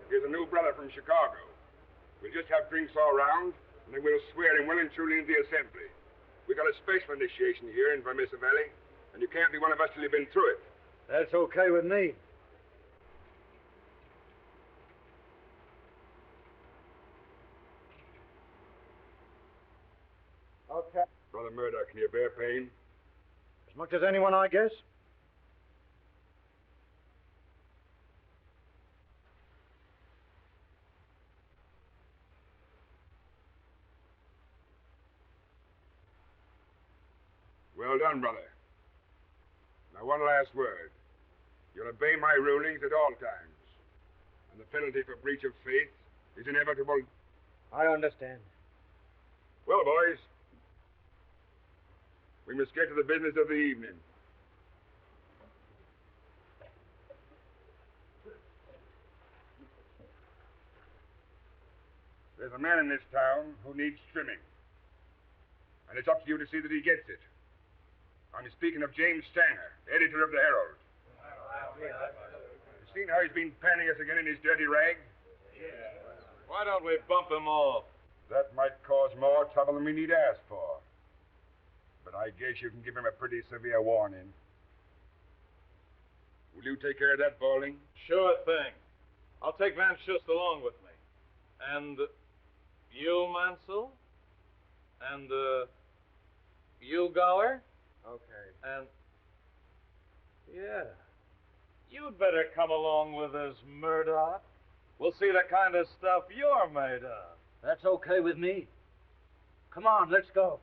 here's a new brother from Chicago. We'll just have drinks all round, and then we'll swear him well and truly into the assembly. We got a special initiation here in Vermissa Valley, and you can't be one of us till you've been through it. That's okay with me. Okay. Brother Murdoch, can you bear pain? As much as anyone, I guess. Well done, brother. Now, one last word. You'll obey my rulings at all times. And the penalty for breach of faith is inevitable. I understand. Well, boys, we must get to the business of the evening. There's a man in this town who needs trimming. And it's up to you to see that he gets it. I'm speaking of James Stanger, editor of the Herald. You seen how he's been panning us again in his dirty rag? Why don't we bump him off? That might cause more trouble than we need ask for. But I guess you can give him a pretty severe warning. Will you take care of that, Balding? Sure thing. I'll take Van Schust along with me. And you, Mansell? And, you, Gower? Okay. And, yeah. You'd better come along with us, Murdoch. we'll see the kind of stuff you're made of. That's okay with me. Come on, let's go.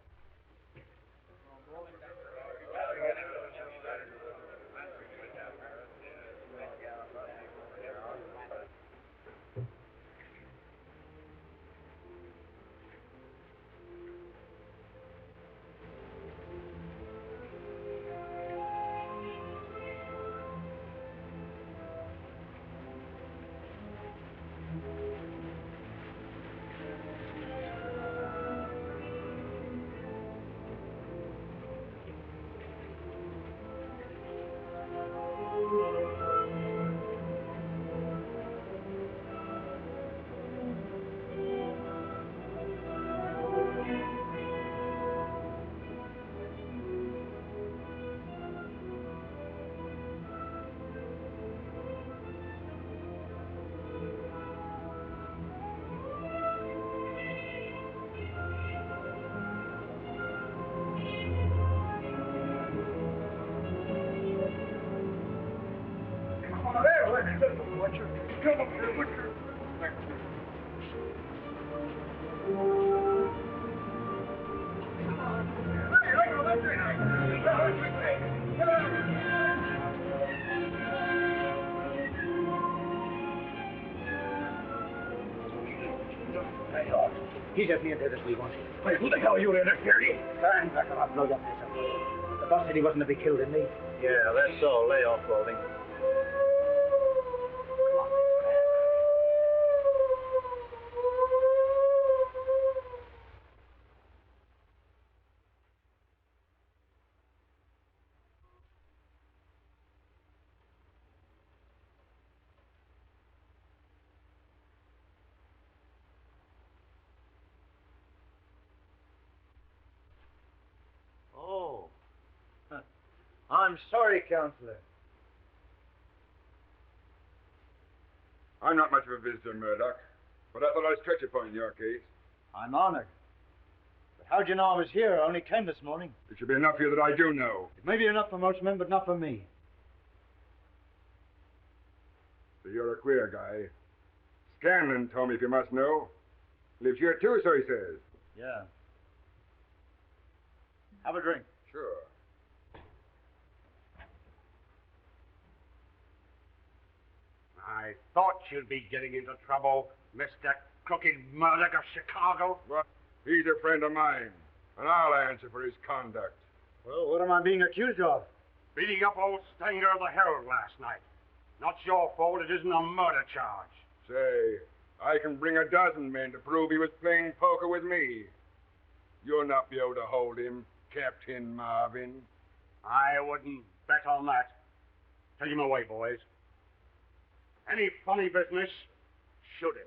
He's at me and did as we wanted. Wait, who the hell are you interfering? Stand back or I'll blow you up yourself. The boss said he wasn't to be killed, didn't he? Yeah, that's all. Lay off, Golding. I'm sorry, Counselor. I'm not much of a visitor, Murdoch, but I thought I'd stretch a point in your case. I'm honored. But how'd you know I was here? I only came this morning. It should be enough for you that I do know. It may be enough for most men, but not for me. So you're a queer guy. Scanlon told me, if you must know. Lives here too, so he says. Yeah. Have a drink. Sure. I thought you'd be getting into trouble, Mr. Crooked Murdoch of Chicago. Well, he's a friend of mine, and I'll answer for his conduct. Well, what am I being accused of? Beating up old Stanger of the Herald last night. Not your fault, it isn't a murder charge. Say, I can bring a dozen men to prove he was playing poker with me. You'll not be able to hold him, Captain Marvin. I wouldn't bet on that. Take him away, boys. Any funny business, shoot him.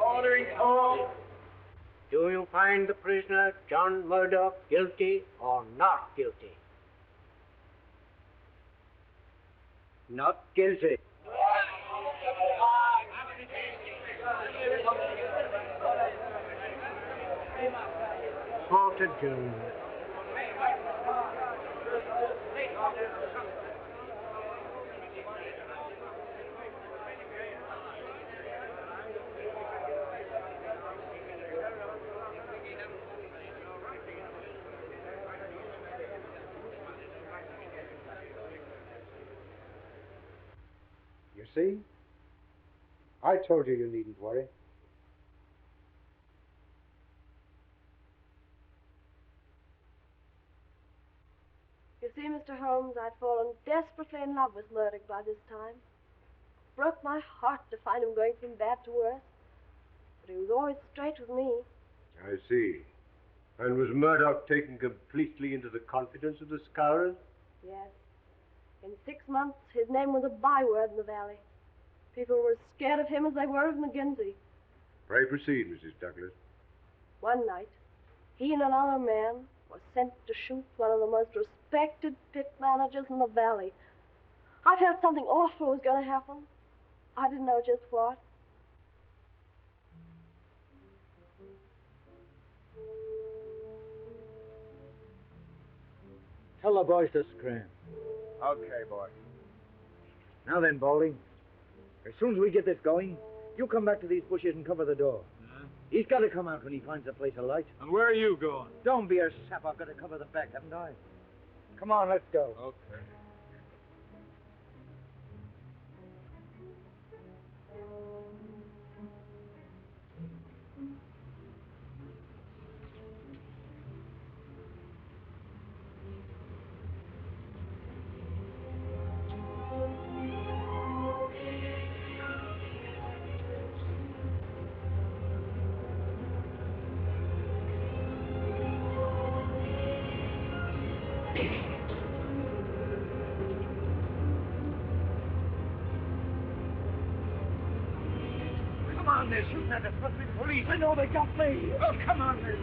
Ordering call. Do you find the prisoner, John Murdoch, guilty or not guilty? Not guilty. Porter Jr. You see? I told you needn't worry. You see, Mr. Holmes, I'd fallen desperately in love with Murdoch by this time. Broke my heart to find him going from bad to worse. But he was always straight with me. I see. And was Murdoch taken completely into the confidence of the Scourers? Yes. In 6 months, his name was a byword in the valley. People were as scared of him as they were of McGinty. Pray proceed, Mrs. Douglas. One night, he and another man were sent to shoot one of the most respected pit managers in the valley. I felt something awful was going to happen. I didn't know just what. Tell the boys to scram. Okay, boy. Now then, Baldy. As soon as we get this going, you come back to these bushes and cover the door. He's got to come out when he finds a place of light. And where are you going? Don't be a sap. I've got to cover the back, haven't I? Come on, let's go. Okay. They're shooting at us. Must be the police. I know they got me. Oh, come on, then.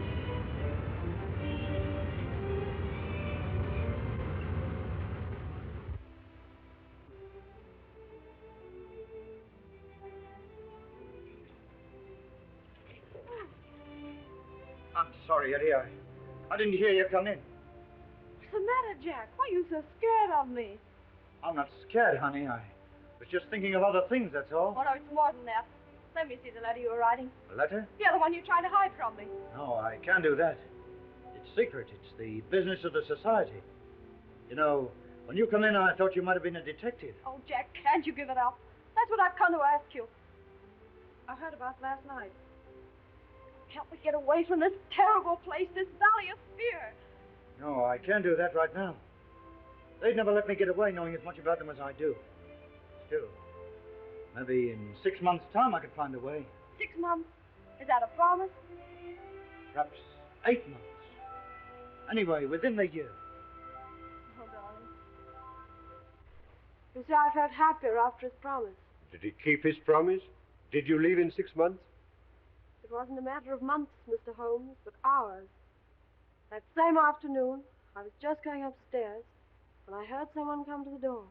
I'm sorry, Eddie. I didn't hear you come in. What's the matter, Jack? Why are you so scared of me? I'm not scared, honey. I was just thinking of other things, that's all. Oh, no, it's more than that. Let me see the letter you were writing. A letter? Yeah, the one you're trying to hide from me. No, I can't do that. It's secret. It's the business of the society. You know, when you come in, I thought you might have been a detective. Oh, Jack, can't you give it up? That's what I've come to ask you. I heard about it last night. Help me get away from this terrible place, this valley of fear. No, I can't do that right now. They'd never let me get away knowing as much about them as I do. Still, maybe in 6 months' time I could find a way. 6 months? Is that a promise? Perhaps 8 months. Anyway, within the year. Oh, darling. You see, I felt happier after his promise. Did he keep his promise? Did you leave in 6 months? It wasn't a matter of months, Mr. Holmes, but hours. That same afternoon, I was just going upstairs when I heard someone come to the door.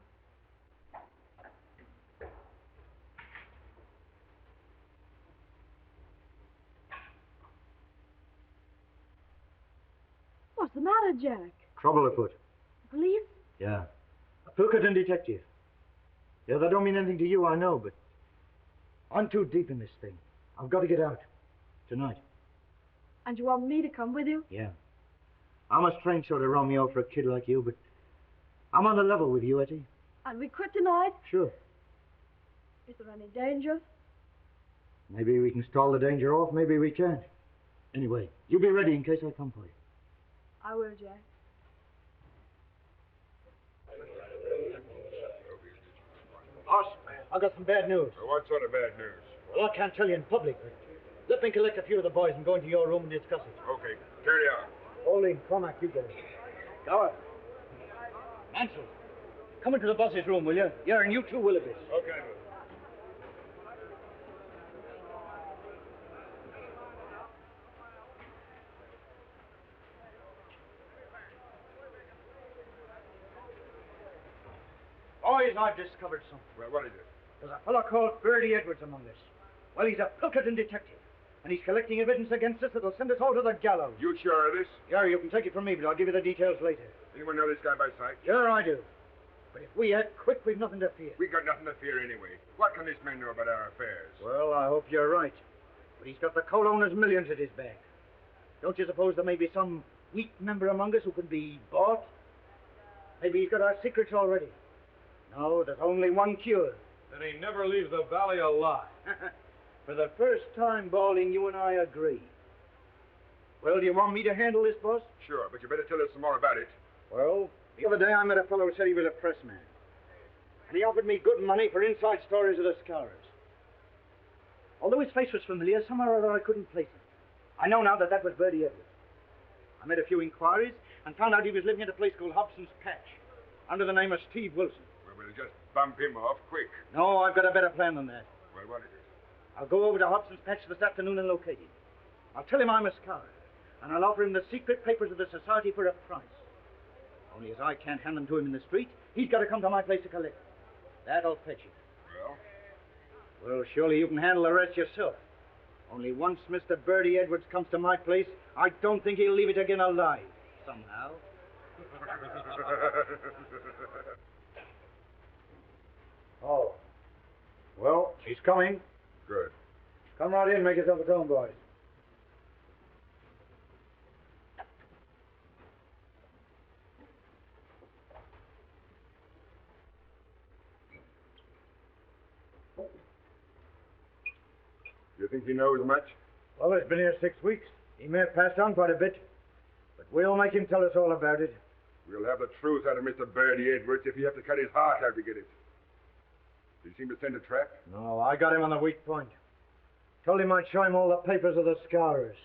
What's the matter, Jack? Trouble afoot. Police? Yeah. A Pilkington detective. Yeah, that don't mean anything to you, I know, but I'm too deep in this thing. I've got to get out. Tonight. And you want me to come with you? Yeah. I'm a strange sort of Romeo for a kid like you, but I'm on the level with you, Etty. And we quit tonight? Sure. Is there any danger? Maybe we can stall the danger off, maybe we can't. Anyway, you be ready in case I come for you. I will, Jack. Boss, I've got some bad news. What sort of bad news? Well, I can't tell you in public, but let me collect a few of the boys and go into your room and discuss it. Okay, carry on. Holding, Cormac, you get it. Gower. Mansell, come into the boss's room, will you? Yeah, and you too, Willoughby. Okay. Boys, I've discovered something. Well, what is it? There's a fellow called Bertie Edwards among us. Well, he's a Pilkington detective. And he's collecting evidence against us that'll send us all to the gallows. You sure of this? Yeah, you can take it from me, but I'll give you the details later. Anyone know this guy by sight? Sure, I do. But if we act quick, we've nothing to fear. We got nothing to fear anyway. What can this man know about our affairs? Well, I hope you're right. But he's got the coal owner's millions at his back. Don't you suppose there may be some weak member among us who could be bought? Maybe he's got our secrets already. No, there's only one cure. Then he never leaves the valley alive. For the first time, Balding, you and I agree. Well, do you want me to handle this, boss? Sure, but you better tell us some more about it. Well, the other day I met a fellow who said he was a pressman. And he offered me good money for inside stories of the Scourers. Although his face was familiar, somehow or other I couldn't place him. I know now that was Bertie Edwards. I made a few inquiries and found out he was living at a place called Hobson's Patch, under the name of Steve Wilson. Well, we'll just bump him off quick. No, I've got a better plan than that. Well, what is it? I'll go over to Hobson's Patch this afternoon and locate him. I'll tell him I'm a scholar, and I'll offer him the secret papers of the society for a price. Only as I can't hand them to him in the street, he's got to come to my place to collect them. That'll fetch him. Well? Well, surely you can handle the rest yourself. Only once Mr. Bertie Edwards comes to my place, I don't think he'll leave it again alive, somehow. Oh. Well, she's coming. Good. Come right in, make yourself at home, boys. Do you think he knows much? Well, he's been here 6 weeks. He may have passed on quite a bit, but we'll make him tell us all about it. We'll have the truth out of Mr. Bertie Edwards if you have to cut his heart out to get it. Did he seem to send a trap? No, I got him on the weak point. Told him I'd show him all the papers of the Scourers.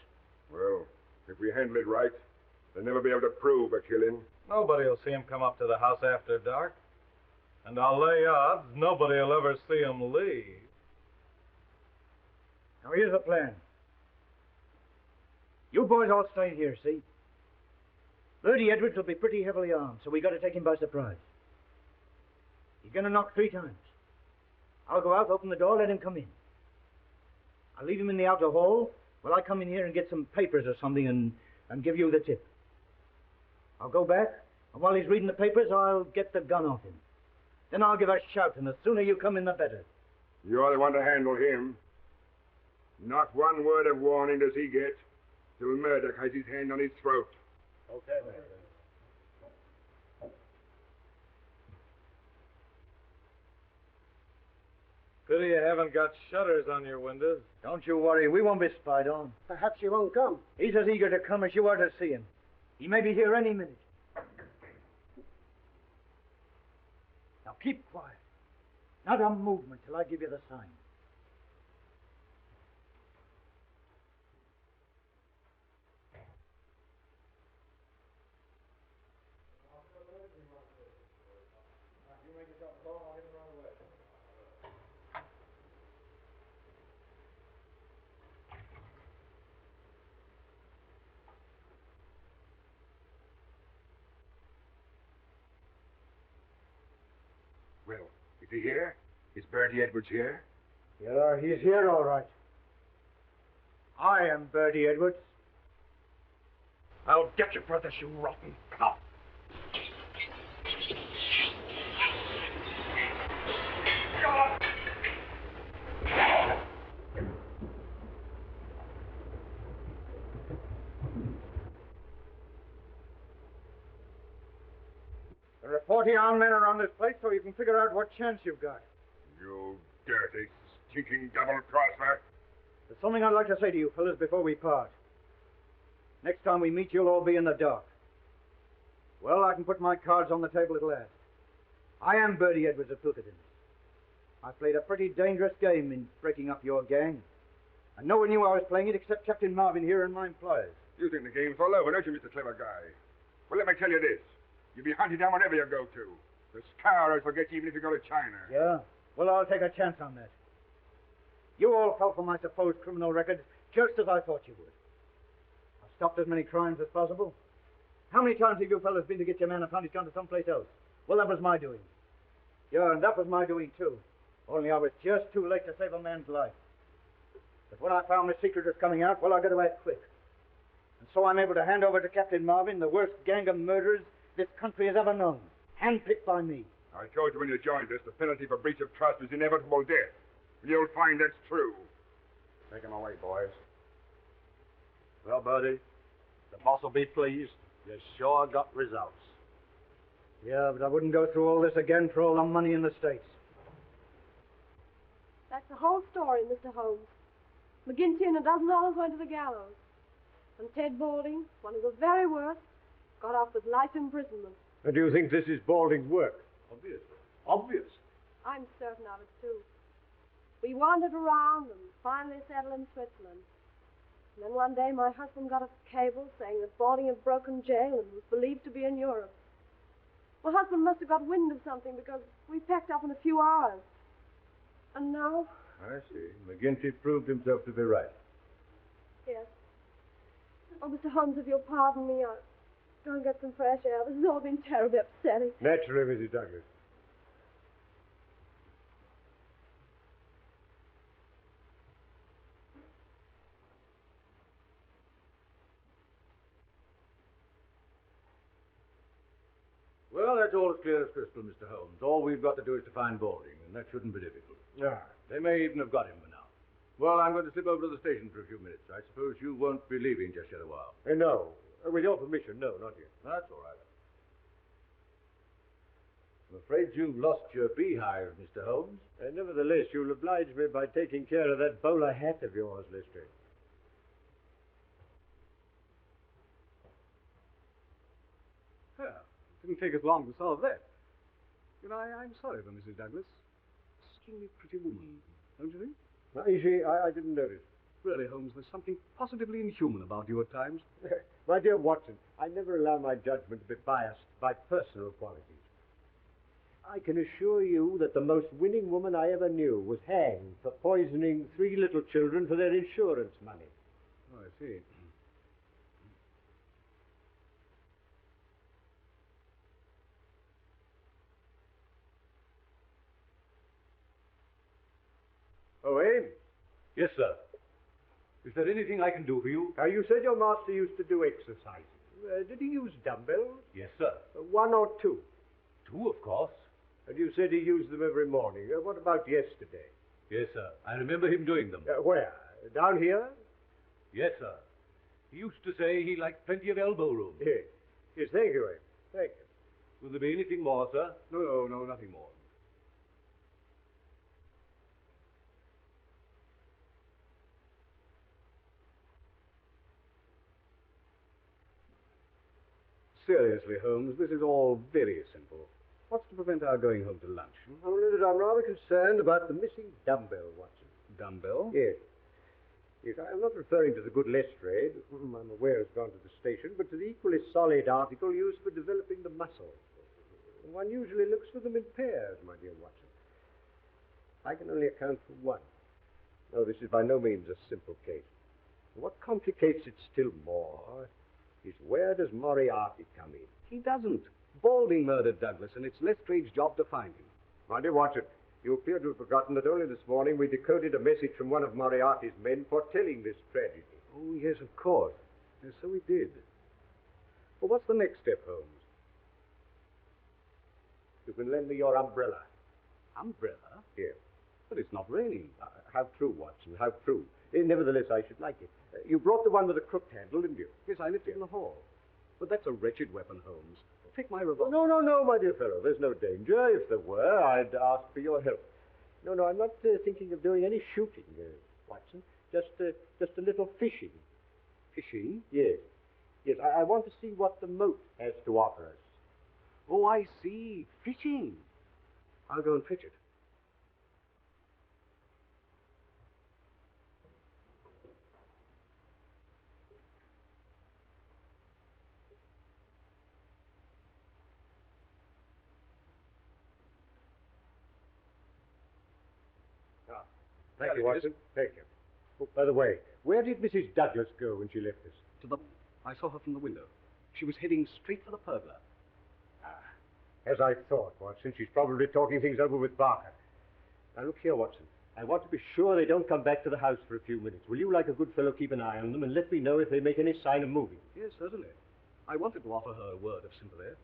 Well, if we handle it right, they'll never be able to prove a killing. Nobody will see him come up to the house after dark. And I'll lay odds nobody will ever see him leave. Now, here's the plan. You boys all stay here, see? Bertie Edwards will be pretty heavily armed, so we got to take him by surprise. He's going to knock 3 times. I'll go out, open the door, let him come in. I'll leave him in the outer hall while I come in here and get some papers or something and give you the tip. I'll go back, and while he's reading the papers, I'll get the gun off him. Then I'll give a shout, and the sooner you come in, the better. You're the one to handle him. Not one word of warning does he get till Murdoch has his hand on his throat. Okay, man. Pity you haven't got shutters on your windows. Don't you worry, we won't be spied on. Perhaps he won't come. He's as eager to come as you are to see him. He may be here any minute. Now keep quiet. Not a movement till I give you the sign. Well, is he here? Is Bertie Edwards here? Yeah, he's here all right. I am Bertie Edwards. I'll get you for this, you rotten cop. There are 40 armed men around this place, so you can figure out what chance you've got. You dirty, stinking double-crosser. There's something I'd like to say to you fellas before we part. Next time we meet, you'll all be in the dark. Well, I can put my cards on the table at last. I am Bertie Edwards of Pilkington. I played a pretty dangerous game in breaking up your gang. And no one knew I was playing it except Captain Marvin here and my employers. You think the game's all over, don't you, Mr. Clever Guy? Well, let me tell you this. You'll be hunted down wherever you go to. The Scourers will get you even if you go to China. Yeah? Well, I'll take a chance on that. You all fell for my supposed criminal record just as I thought you would. I've stopped as many crimes as possible. How many times have you fellas been to get your man and found he's gone to someplace else? Well, that was my doing. Yeah, and that was my doing, too. Only I was just too late to save a man's life. But when I found the secret was coming out, well, I got to act quick. And so I'm able to hand over to Captain Marvin the worst gang of murderers this country has ever known, handpicked by me. I told you when you joined us, the penalty for breach of trust is inevitable death. And you'll find that's true. Take him away, boys. Well, Bertie, the boss will be pleased. You sure got results. Yeah, but I wouldn't go through all this again for all the money in the States. That's the whole story, Mr. Holmes. McGinty and a dozen others went to the gallows. And Ted Balding, one of the very worst, got off with life imprisonment. And do you think this is Balding's work? Obvious. Obvious. I'm certain of it, too. We wandered around and finally settled in Switzerland. And then one day my husband got a cable saying that Balding had broken jail and was believed to be in Europe. My husband must have got wind of something because we packed up in a few hours. And now? I see. McGinty proved himself to be right. Yes. Oh, Mr. Holmes, if you'll pardon me, I'll go and get some fresh air. This has all been terribly upsetting. Naturally, Mrs. Douglas. Well, that's all as clear as crystal, Mr. Holmes. All we've got to do is to find Balding, and that shouldn't be difficult. Ah. They may even have got him by now. Well, I'm going to slip over to the station for a few minutes. I suppose you won't be leaving just yet a while. No. With your permission, no, not yet. That's all right. I'm afraid you've lost your beehive, Mr. Holmes. Nevertheless, you'll oblige me by taking care of that bowler hat of yours, Lestrade. Well, it didn't take us long to solve that. You know, I'm sorry for Mrs. Douglas. Extremely pretty woman, don't you think? Is she? I didn't notice. Really, Holmes, there's something positively inhuman about you at times. My dear Watson, I never allow my judgment to be biased by personal qualities. I can assure you that the most winning woman I ever knew was hanged for poisoning 3 little children for their insurance money. Oh, I see. Oh, Abe? Yes, sir. Is there anything I can do for you? You said your master used to do exercises. Did he use dumbbells? Yes, sir. 1 or 2? 2, of course. And you said he used them every morning. What about yesterday? Yes, sir. I remember him doing them. Where? Down here? Yes, sir. He used to say he liked plenty of elbow room. Yes. Yes, thank you, Abe. Thank you. Will there be anything more, sir? No, nothing more. Seriously, Holmes, this is all very simple. What's to prevent our going home to lunch? Only that I'm rather concerned about the missing dumbbell, Watson. Dumbbell? Yes. Yes, I'm not referring to the good Lestrade, whom I'm aware has gone to the station, but to the equally solid article used for developing the muscles. One usually looks for them in pairs, my dear Watson. I can only account for one. No, this is by no means a simple case. What complicates it still more is where does Moriarty come in? He doesn't. Balding murdered Douglas, and it's Lestrade's job to find him. My dear Watson, you appear to have forgotten that only this morning we decoded a message from one of Moriarty's men foretelling this tragedy. Oh, yes, of course. Yes, so we did. Well, what's the next step, Holmes? You can lend me your umbrella. Umbrella? Yes. But it's not raining. How true, Watson, how true. Nevertheless, I should like it. You brought the one with the crooked handle, didn't you? Yes, I left it in the hall. But that's a wretched weapon, Holmes. Take my revolver. No, my dear fellow. There's no danger. If there were, I'd ask for your help. No, I'm not thinking of doing any shooting, Watson. Just a little fishing. Fishing? Yes. Yes, I want to see what the moat has to offer us. Oh, I see. Fishing. I'll go and fetch it. Thank you, Watson. Thank you. Oh, by the way, where did Mrs. Douglas go when she left us? I saw her from the window. She was heading straight for the pergola. As I thought, Watson. She's probably talking things over with Barker. Now, look here, Watson. I want to be sure they don't come back to the house for a few minutes. Will you, like a good fellow, keep an eye on them and let me know if they make any sign of moving? Yes, certainly. I wanted to offer her a word of sympathy.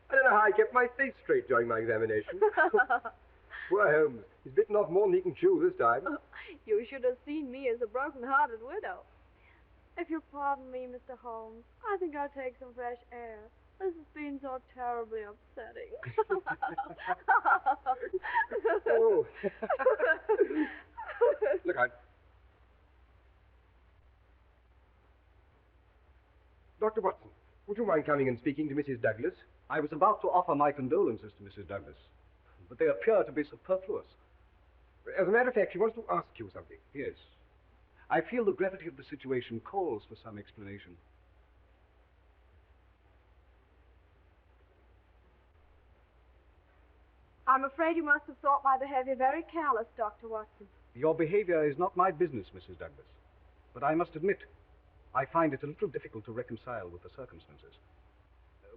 I don't know how I kept my face straight during my examination. Poor Holmes. He's bitten off more than he can chew this time. You should have seen me as a broken-hearted widow. If you'll pardon me, Mr. Holmes, I think I'll take some fresh air. This has been so terribly upsetting. Oh. Look out. Dr. Watson, would you mind coming and speaking to Mrs. Douglas? I was about to offer my condolences to Mrs. Douglas, but they appear to be superfluous. As a matter of fact, she wants to ask you something. Yes. I feel the gravity of the situation calls for some explanation. I'm afraid you must have thought my behavior very callous, Dr. Watson. Your behavior is not my business, Mrs. Douglas. But I must admit, I find it a little difficult to reconcile with the circumstances.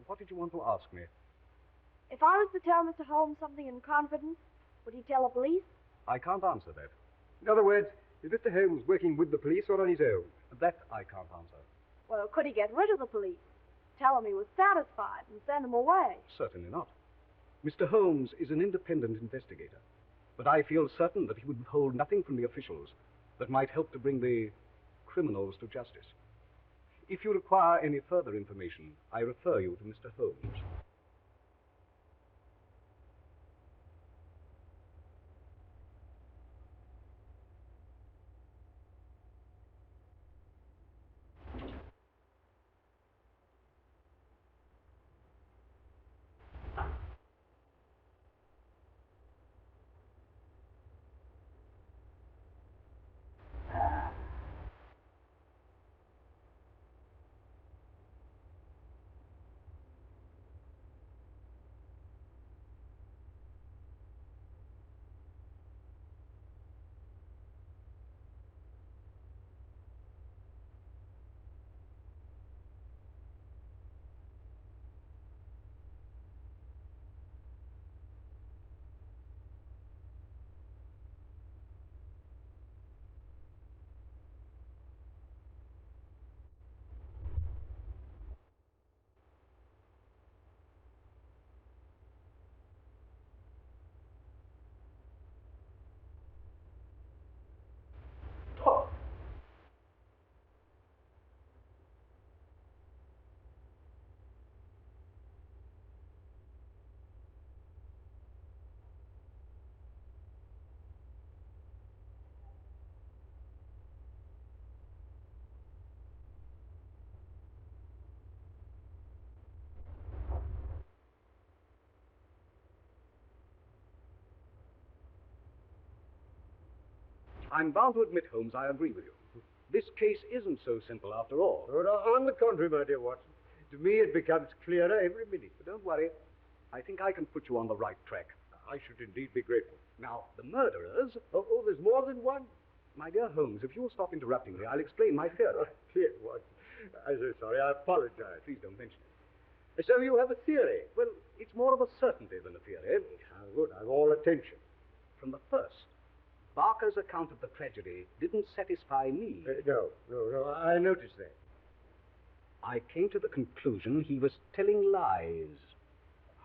What did you want to ask me? If I was to tell Mr. Holmes something in confidence, would he tell the police? I can't answer that. In other words, is Mr. Holmes working with the police or on his own? That I can't answer. Well, could he get rid of the police? Tell them he was satisfied and send them away? Certainly not. Mr. Holmes is an independent investigator, but I feel certain that he would withhold nothing from the officials that might help to bring the criminals to justice. If you require any further information, I refer you to Mr. Holmes. I'm bound to admit, Holmes, I agree with you. This case isn't so simple after all. Oh, no, on the contrary, my dear Watson. To me, it becomes clearer every minute. But don't worry. I think I can put you on the right track. I should indeed be grateful. Now, the murderers... Oh, there's more than one? My dear Holmes, if you'll stop interrupting me, I'll explain my theory. Oh, dear Watson. I'm so sorry. I apologize. Please don't mention it. So you have a theory? Well, it's more of a certainty than a theory. How good. I'm all attention. From the first, Barker's account of the tragedy didn't satisfy me. No. I noticed that. I came to the conclusion he was telling lies.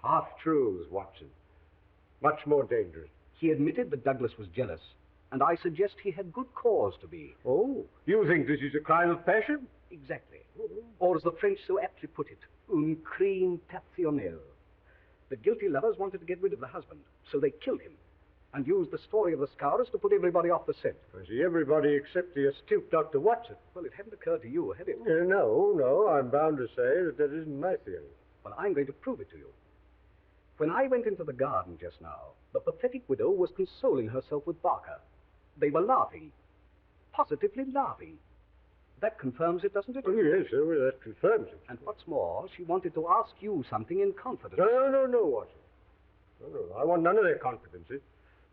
Half-truths, Watson. Much more dangerous. He admitted that Douglas was jealous, and I suggest he had good cause to be. Oh, you think this is a crime of passion? Exactly. Or as the French so aptly put it, un crime passionnel. The guilty lovers wanted to get rid of the husband, so they killed him, and used the story of the Scourers to put everybody off the scent. I see, everybody except the astute Dr. Watson. Well, it hadn't occurred to you, had it? No, I'm bound to say that isn't my theory. Well, I'm going to prove it to you. When I went into the garden just now, the pathetic widow was consoling herself with Barker. They were laughing. Positively laughing. That confirms it, doesn't it? Oh, yes, that confirms it. And what's more, she wanted to ask you something in confidence. No, Watson. No, I want none of their confidences.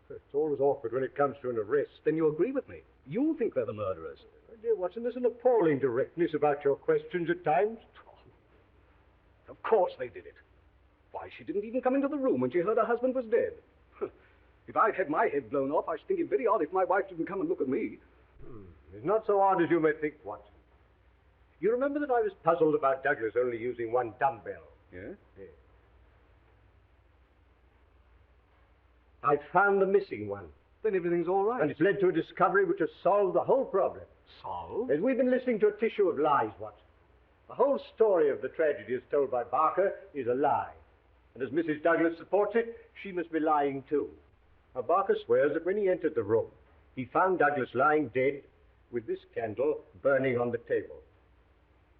It's always awkward when it comes to an arrest. Then you agree with me. You think they're the murderers. My dear Watson, there's an appalling directness about your questions at times. Of course they did it. Why, she didn't even come into the room when she heard her husband was dead. If I'd had my head blown off, I should think it very odd if my wife didn't come and look at me. It's not so odd as you may think, Watson. You remember that I was puzzled about Douglas only using one dumbbell? Yeah? Yes. I found the missing one. Then everything's all right. And it's led to a discovery which has solved the whole problem. Solved? As we've been listening to a tissue of lies, Watson. The whole story of the tragedy as told by Barker is a lie. And as Mrs. Douglas supports it, she must be lying too. Now, Barker swears that when he entered the room, he found Douglas lying dead with this candle burning on the table.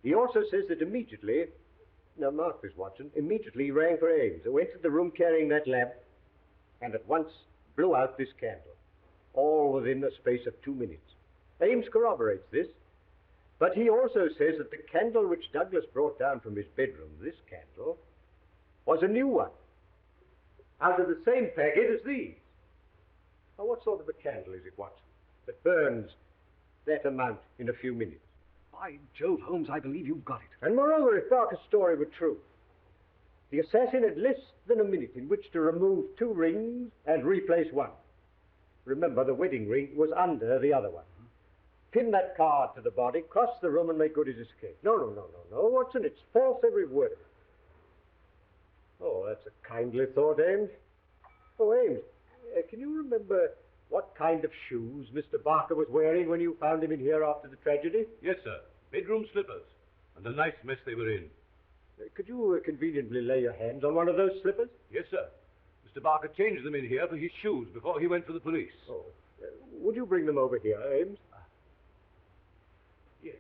He also says that immediately, now mark this, Watson, immediately he rang for Ames, who entered the room carrying that lamp, and at once blew out this candle, all within the space of 2 minutes. Ames corroborates this, but he also says that the candle which Douglas brought down from his bedroom, this candle, was a new one, out of the same packet as these. Now, what sort of a candle is it, Watson, that burns that amount in a few minutes? By Jove, Holmes, I believe you've got it. And moreover, if Barker's story were true, the assassin had less than a minute in which to remove 2 rings and replace one. Remember, the wedding ring was under the other one. Pin that card to the body, cross the room, and make good his escape. No, Watson, it's false, every word of it. Oh, that's a kindly thought, Ames. Oh, Ames, can you remember what kind of shoes Mr. Barker was wearing when you found him in here after the tragedy? Yes, sir. Bedroom slippers. And a nice mess they were in. Could you conveniently lay your hands on one of those slippers? Yes, sir. Mr. Barker changed them in here for his shoes before he went for the police. Oh. Would you bring them over here, Ames? Yes.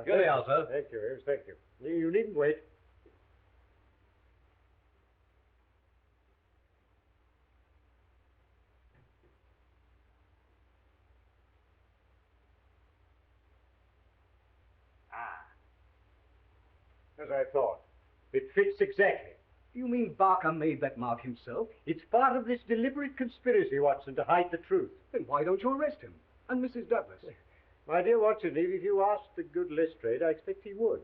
Here they are, sir. Thank you, Ames, thank you. You needn't wait. As I thought. It fits exactly. You mean Barker made that mark himself? It's part of this deliberate conspiracy, Watson, to hide the truth. Then why don't you arrest him? And Mrs. Douglas? My dear Watson, if you asked the good Lestrade, I expect he would.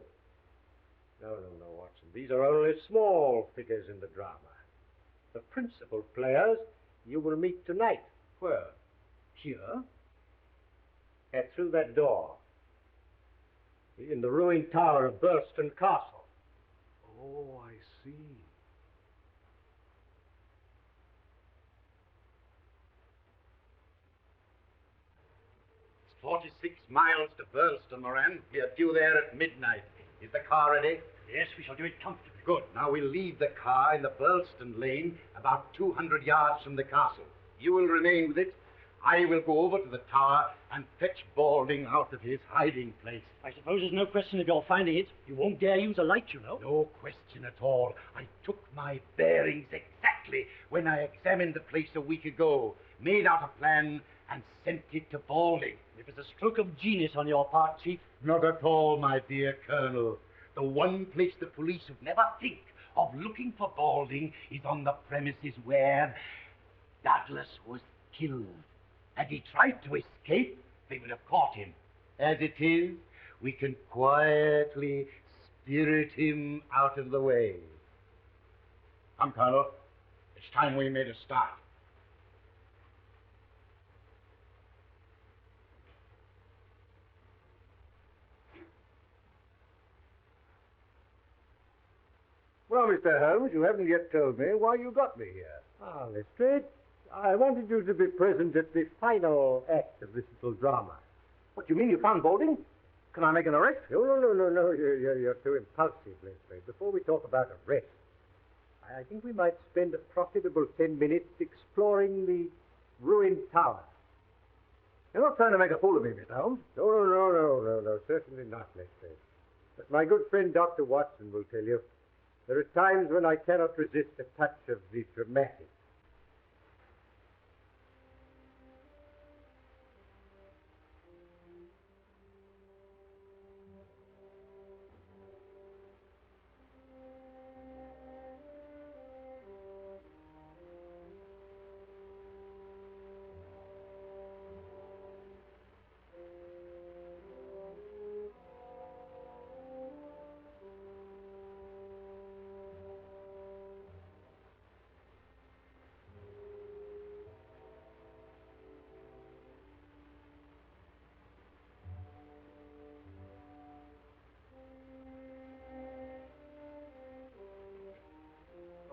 No, Watson. These are only small figures in the drama. The principal players you will meet tonight. Where? Here? Through that door. In the ruined tower of Birlstone Castle. Oh, I see. It's 46 miles to Birlstone, Moran. We are due there at midnight. Is the car ready? Yes, we shall do it comfortably. Good. Now we'll leave the car in the Birlstone lane about 200 yards from the castle. You will remain with it. I will go over to the tower and fetch Balding out of his hiding place. I suppose there's no question of your finding it. You won't dare use a light, you know. No question at all. I took my bearings exactly when I examined the place a week ago, made out a plan, and sent it to Balding. It was a stroke of genius on your part, Chief. Not at all, my dear Colonel. The one place the police would never think of looking for Balding is on the premises where Douglas was killed. Had he tried to escape, they would have caught him. As it is, we can quietly spirit him out of the way. Come, Colonel. It's time we made a start. Well, Mr. Holmes, you haven't yet told me why you got me here. Ah, Lestrade, I wanted you to be present at the final act of this little drama. What, you mean you found Balding? Can I make an arrest? No. You're too impulsive, Lestrade. Before we talk about arrest, I think we might spend a profitable 10 minutes exploring the ruined tower. You're not trying to make a fool of me, Mr. Holmes. No, certainly not, Lestrade. But my good friend Dr. Watson will tell you, there are times when I cannot resist a touch of the dramatic.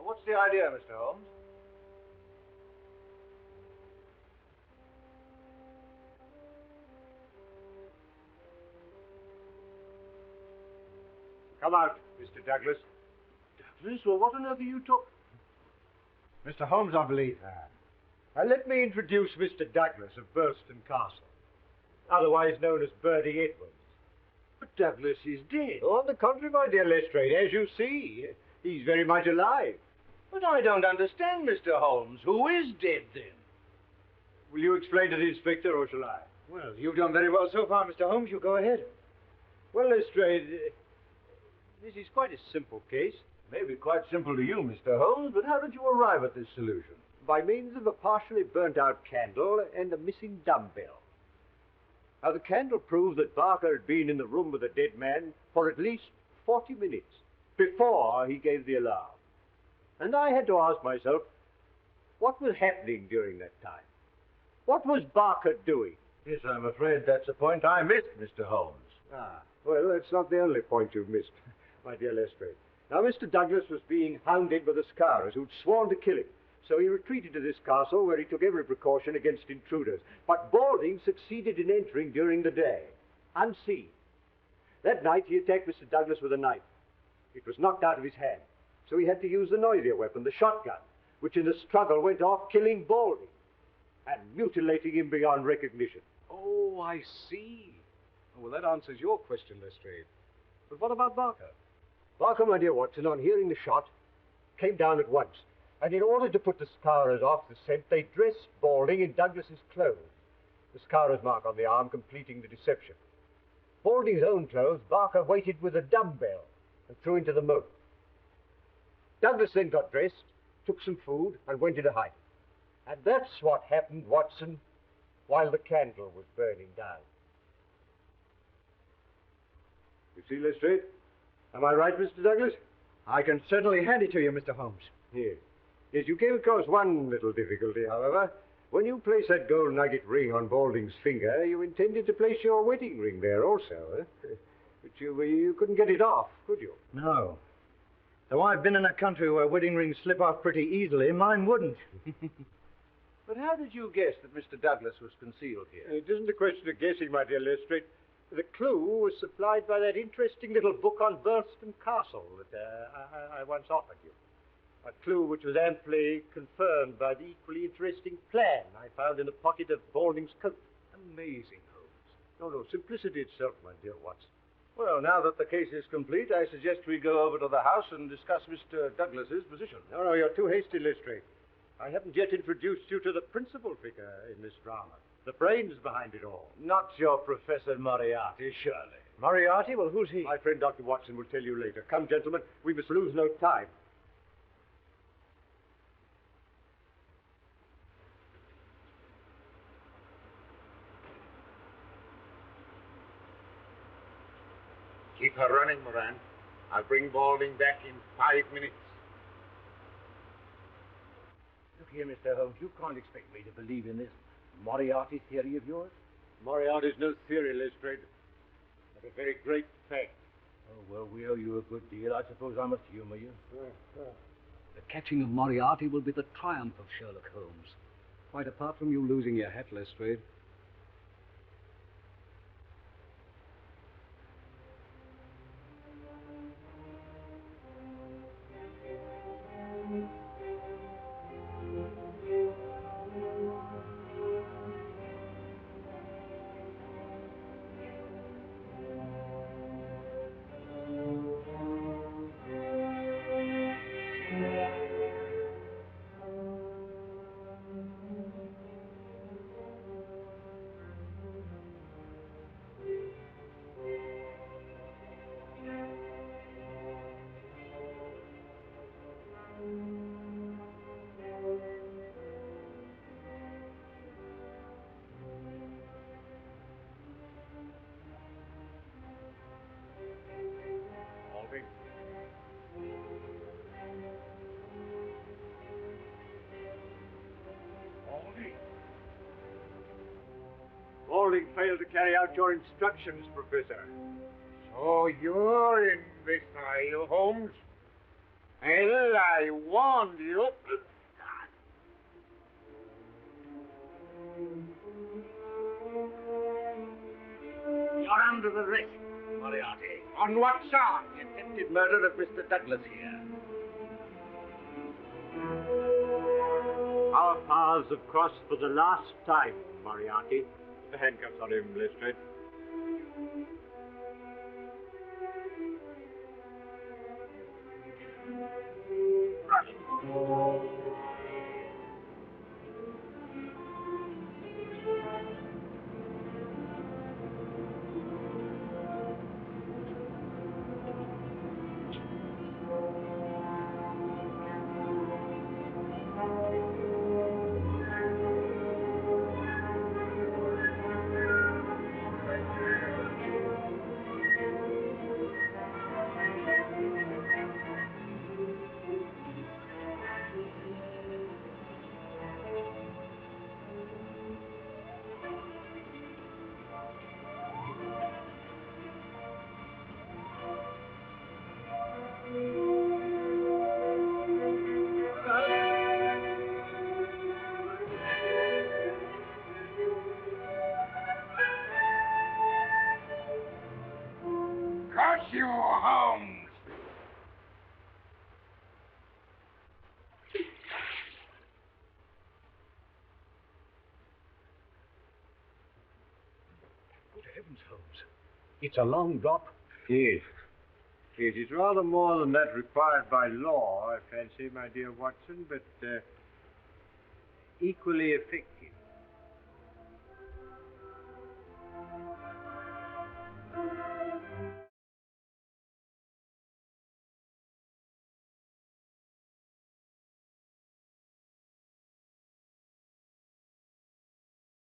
What's the idea, Mr. Holmes? Come out, Mr. Douglas. Douglas? Well, what on earth are you talking... Mr. Holmes, I believe. Let me introduce Mr. Douglas of Birlstone Castle, otherwise known as Bertie Edwards. But Douglas is dead. Oh, on the contrary, my dear Lestrade, as you see, he's very much alive. But I don't understand, Mr. Holmes. Who is dead, then? Will you explain to the inspector, or shall I? Well, you've done very well so far, Mr. Holmes. You go ahead. Well, Lestrade, this is quite a simple case. May be quite simple to you, Mr. Holmes, but how did you arrive at this solution? By means of a partially burnt-out candle and a missing dumbbell. Now, the candle proved that Barker had been in the room with the dead man for at least 40 minutes before he gave the alarm. And I had to ask myself, what was happening during that time? What was Barker doing? Yes, I'm afraid that's a point I missed, Mr. Holmes. Ah, well, that's not the only point you've missed, my dear Lestrade. Now, Mr. Douglas was being hounded by the Scarers, who'd sworn to kill him. So he retreated to this castle, where he took every precaution against intruders. But Balding succeeded in entering during the day, unseen. That night, he attacked Mr. Douglas with a knife. It was knocked out of his hand, so he had to use the noisier weapon, the shotgun, which in the struggle went off, killing Balding and mutilating him beyond recognition. Oh, I see. Oh, well, that answers your question, Lestrade. But what about Barker? Barker, my dear Watson, on hearing the shot, came down at once. And in order to put the Scarers off the scent, they dressed Balding in Douglas's clothes, the Scarer's mark on the arm completing the deception. Balding's own clothes, Barker weighted with a dumbbell and threw into the moat. Douglas then got dressed, took some food, and went into hiding. And that's what happened, Watson, while the candle was burning down. You see, Lestrade? Am I right, Mr. Douglas? I can certainly hand it to you, Mr. Holmes. Yes. Yes, you came across one little difficulty, however. When you placed that gold nugget ring on Balding's finger, you intended to place your wedding ring there also, eh? But you couldn't get it off, could you? No. Though I've been in a country where wedding rings slip off pretty easily, mine wouldn't. But how did you guess that Mr. Douglas was concealed here? It isn't a question of guessing, my dear Lestrade. The clue was supplied by that interesting little book on Birlstone Castle that I once offered you. A clue which was amply confirmed by the equally interesting plan I found in the pocket of Balding's coat. Amazing, Holmes. No, simplicity itself, my dear Watson. Well, now that the case is complete, I suggest we go over to the house and discuss Mr. Douglas's position. No, you're too hasty, Lestrade. I haven't yet introduced you to the principal figure in this drama, the brains behind it all. Not your Professor Moriarty, surely. Moriarty? Well, who's he? My friend Dr. Watson will tell you later. Come, gentlemen, we must lose no time. Keep her running, Moran. I'll bring Balding back in 5 minutes. Look here, Mr. Holmes, you can't expect me to believe in this Moriarty theory of yours. Moriarty's no theory, Lestrade, but a very great fact. Oh, well, we owe you a good deal. I suppose I must humor you. The catching of Moriarty will be the triumph of Sherlock Holmes. Quite apart from you losing your hat, Lestrade. Balding failed to carry out your instructions, Professor. So you're in this, are you, Holmes? Well, I warned you. You're under arrest, Moriarty. On what charge? Attempted murder of Mr. Douglas here. Our paths have crossed for the last time, Moriarty. The handcuffs on him, Lestrade. Good heavens, Holmes. It's a long drop. Yes. Yes, it's rather more than that required by law, I fancy, my dear Watson, but equally effective.